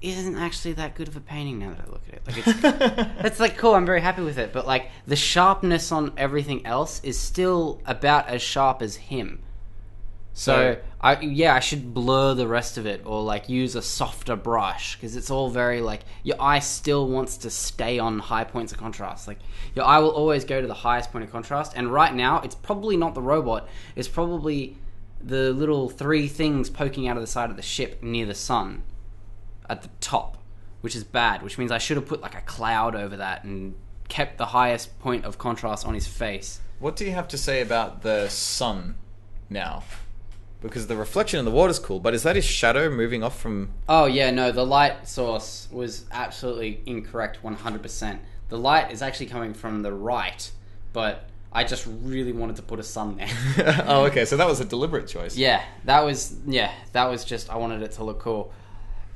isn't actually that good of a painting now that I look at it. Like it's like cool, I'm very happy with it, but like the sharpness on everything else is still about as sharp as him. So I should blur the rest of it, or like use a softer brush, because it's all very like your eye still wants to stay on high points of contrast. Like your eye will always go to the highest point of contrast, and right now it's probably not the robot, it's probably the little 3 things poking out of the side of the ship near the sun at the top, which is bad, which means I should have put like a cloud over that and kept the highest point of contrast on his face. What do you have to say about the sun now? Because the reflection in the water's cool, but is that his shadow moving off from... Oh yeah, no, the light source was absolutely incorrect 100%. The light is actually coming from the right, but I just really wanted to put a sun there. Oh, okay, so that was a deliberate choice. Yeah, that was just, I wanted it to look cool.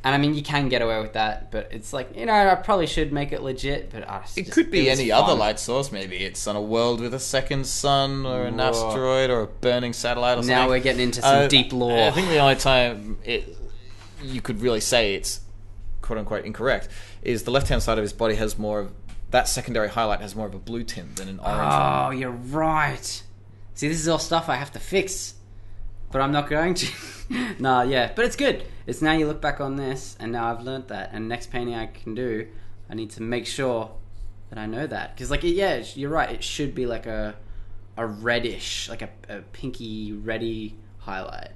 And I mean, you can get away with that, but it's like, I probably should make it legit, but it could be any other light source. Maybe it's on a world with a second sun, or an asteroid, or a burning satellite, or something. Now we're getting into some deep lore. I think the only time you could really say it's quote-unquote incorrect is the left-hand side of his body has more of... That secondary highlight has more of a blue tint than an orange one. Oh, you're right. See, this is all stuff I have to fix, but I'm not going to. Nah, yeah, but it's good. It's now you look back on this, and now I've learnt that, and next painting I can do, I need to make sure that I know that. Because, like, yeah, you're right, it should be like a reddish, like a pinky, reddy highlight.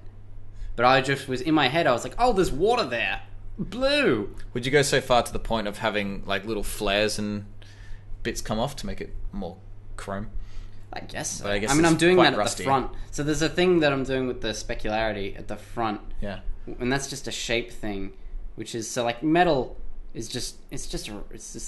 But I just was, in my head, I was like, oh, there's water there. Blue. Would you go so far to the point of having, like, little flares and bits come off to make it more chrome? I guess so. But I guess I'm doing that at rusty. the front. So there's a thing that I'm doing with the specularity at the front. Yeah. And that's just a shape thing, which is, so like metal is just, it's just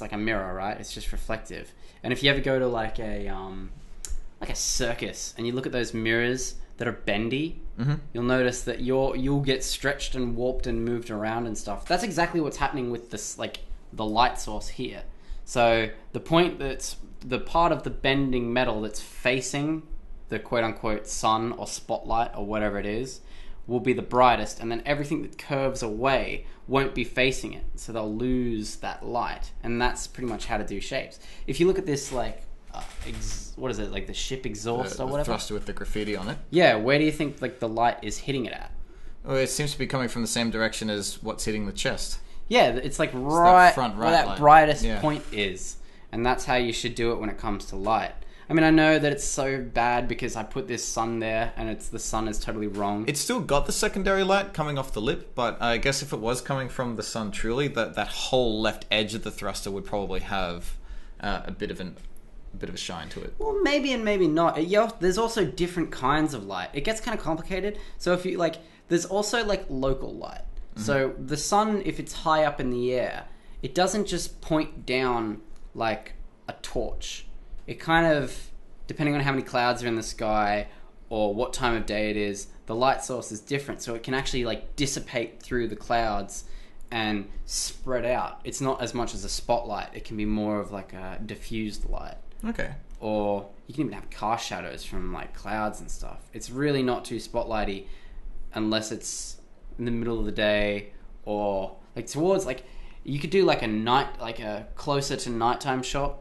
like a mirror, right? It's just reflective. And if you ever go to like a circus and you look at those mirrors that are bendy, Mm-hmm. you'll notice that you'll get stretched and warped and moved around and stuff. That's exactly what's happening with this, like, the light source here. So the point that's the part of the bending metal that's facing the quote-unquote sun or spotlight or whatever it is will be the brightest, and then everything that curves away won't be facing it, so they'll lose that light. And that's pretty much how to do shapes. If you look at this, like, what is it, like the ship exhaust or whatever? The thruster with the graffiti on it. Yeah, where do you think, like, the light is hitting it at? Well, it seems to be coming from the same direction as what's hitting the chest. Yeah, it's like right front where right that light. brightest Yeah. point is. And that's how you should do it when it comes to light. I mean, I know that it's so bad because I put this sun there and the sun is totally wrong. It's still got the secondary light coming off the lip, but I guess if it was coming from the sun truly, that whole left edge of the thruster would probably have a bit of a shine to it. Well, maybe and maybe not. Yeah, there's also different kinds of light. It gets kind of complicated. So if you, like, there's also, like, local light. Mm-hmm. So the sun, if it's high up in the air, it doesn't just point down like a torch. It kind of, depending on how many clouds are in the sky or what time of day it is, the light source is different. So it can actually, like, dissipate through the clouds and spread out. It's not as much as a spotlight. It can be more of like a diffused light. Okay. Or you can even have car shadows from, like, clouds and stuff. It's really not too spotlighty unless it's in the middle of the day or, like, towards, like, you could do, like, a night, like a closer to nighttime shot.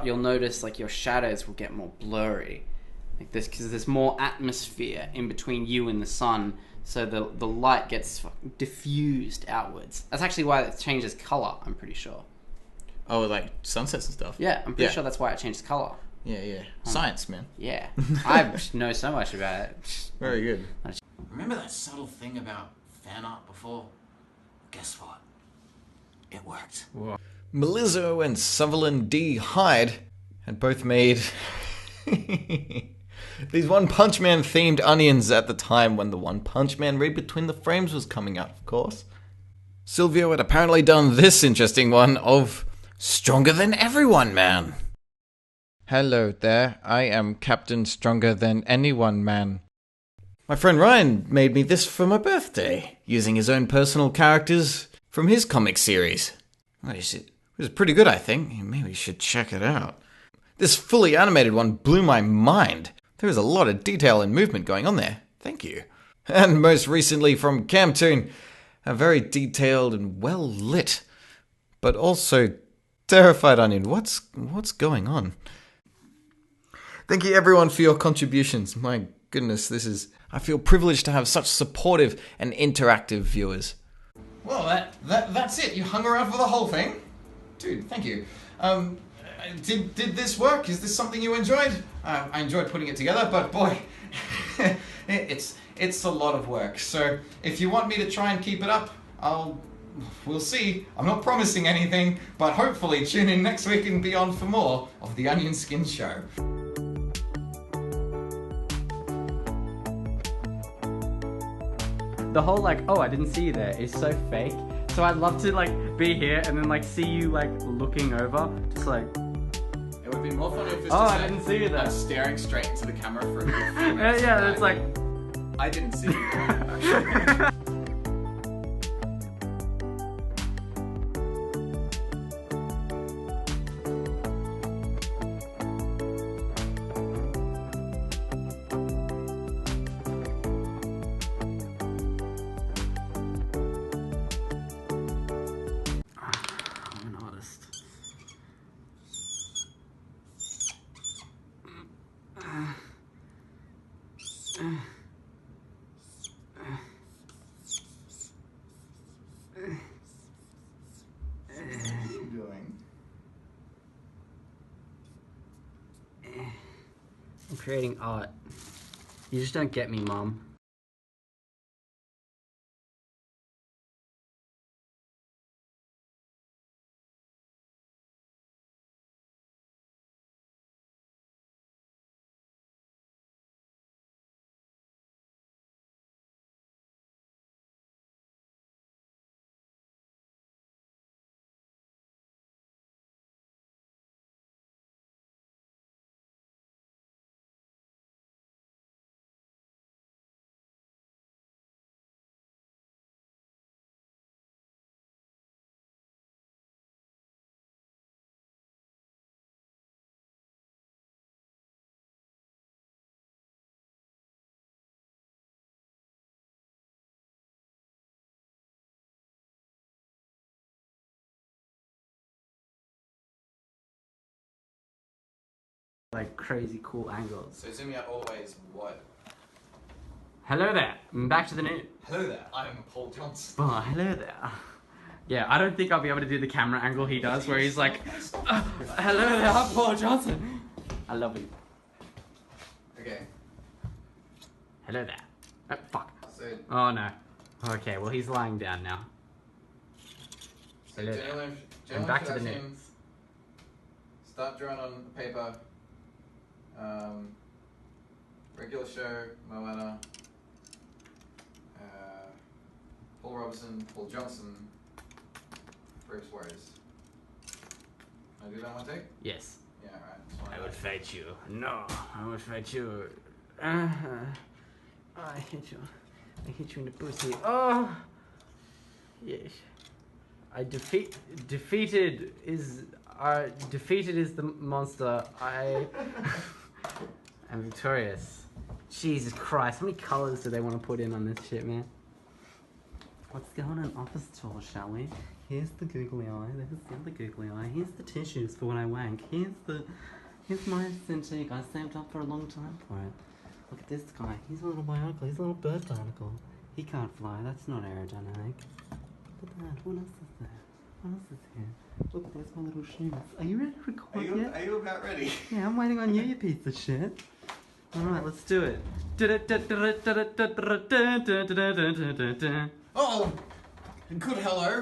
You'll notice, like, your shadows will get more blurry, like this, because there's more atmosphere in between you and the sun, so the light gets diffused outwards. That's actually why it changes color, I'm pretty sure. Oh, like sunsets and stuff? Yeah, I'm pretty sure that's why it changes color. Yeah. Science, man. Yeah. I know so much about it. Very good. Remember that subtle thing about Fanart before? Guess what? It worked. Whoa. Melizzo and Sutherland D. Hyde had both made these One Punch Man themed onions at the time when the One Punch Man Read Between the Frames was coming out, of course. Silvio had apparently done this interesting one of Stronger Than Everyone Man. Hello there, I am Captain Stronger Than Anyone Man. My friend Ryan made me this for my birthday, using his own personal characters from his comic series. It was pretty good, I think. Maybe you should check it out. This fully animated one blew my mind. There is a lot of detail and movement going on there. Thank you. And most recently from Camtoon, a very detailed and well lit, but also terrified onion. What's going on? Thank you everyone for your contributions. My goodness, I feel privileged to have such supportive and interactive viewers. Well, that's it. You hung around for the whole thing? Dude, thank you. Did this work? Is this something you enjoyed? I enjoyed putting it together, but boy, it's a lot of work. So if you want me to try and keep it up, we'll see. I'm not promising anything, but hopefully tune in next week and beyond for more of the OnionSkin Show. The whole, like, oh, I didn't see you there is so fake. So I'd love to, like, be here and then, like, see you, like, looking over, just like, It would be more funny if it's oh, just I didn't see you there. staring straight into the camera for a few Yeah, minutes. yeah, it's like, I didn't see you. Actually. I'm an artist. I'm creating art. You just don't get me, Mom. like crazy cool angles. So zooming out all the way is what? Hello there. Back to the news. Hello there, I'm Paul Johnson. Oh, hello there. Yeah, I don't think I'll be able to do the camera angle he does, where he's like, hello there, I'm Paul Johnson. I love you. Okay, Hello there. Oh, fuck. so, Oh no. Okay, well he's lying down now. Hello there. general And back to the introduction, news. Start drawing on paper. Regular show, Moana. Paul Robertson, Paul Johnson, Bruce Warriors. Can I do that in one take? Yes. Yeah, alright. That's fine. I would fight you. No, I would fight you. I hit you. I hit you in the pussy. Oh! Yes. Defeated is the monster. I am victorious. Jesus Christ, how many colors do they want to put in on this shit, man? Let's go on an office tour, shall we? Here's the googly eye, there's the other googly eye, here's the tissues for when I wank, here's my Cintiq, I saved up for a long time for it. Look at this guy, he's a little bionicle, he's a little bird barnacle. He can't fly, that's not aerodynamic. Look at that, what else is there? What else is here? Look, there's my little shoes. Are you ready to record yet? Are you about ready? Yeah, I'm waiting on you, you piece of shit. Alright, let's do it. Oh! Good hello!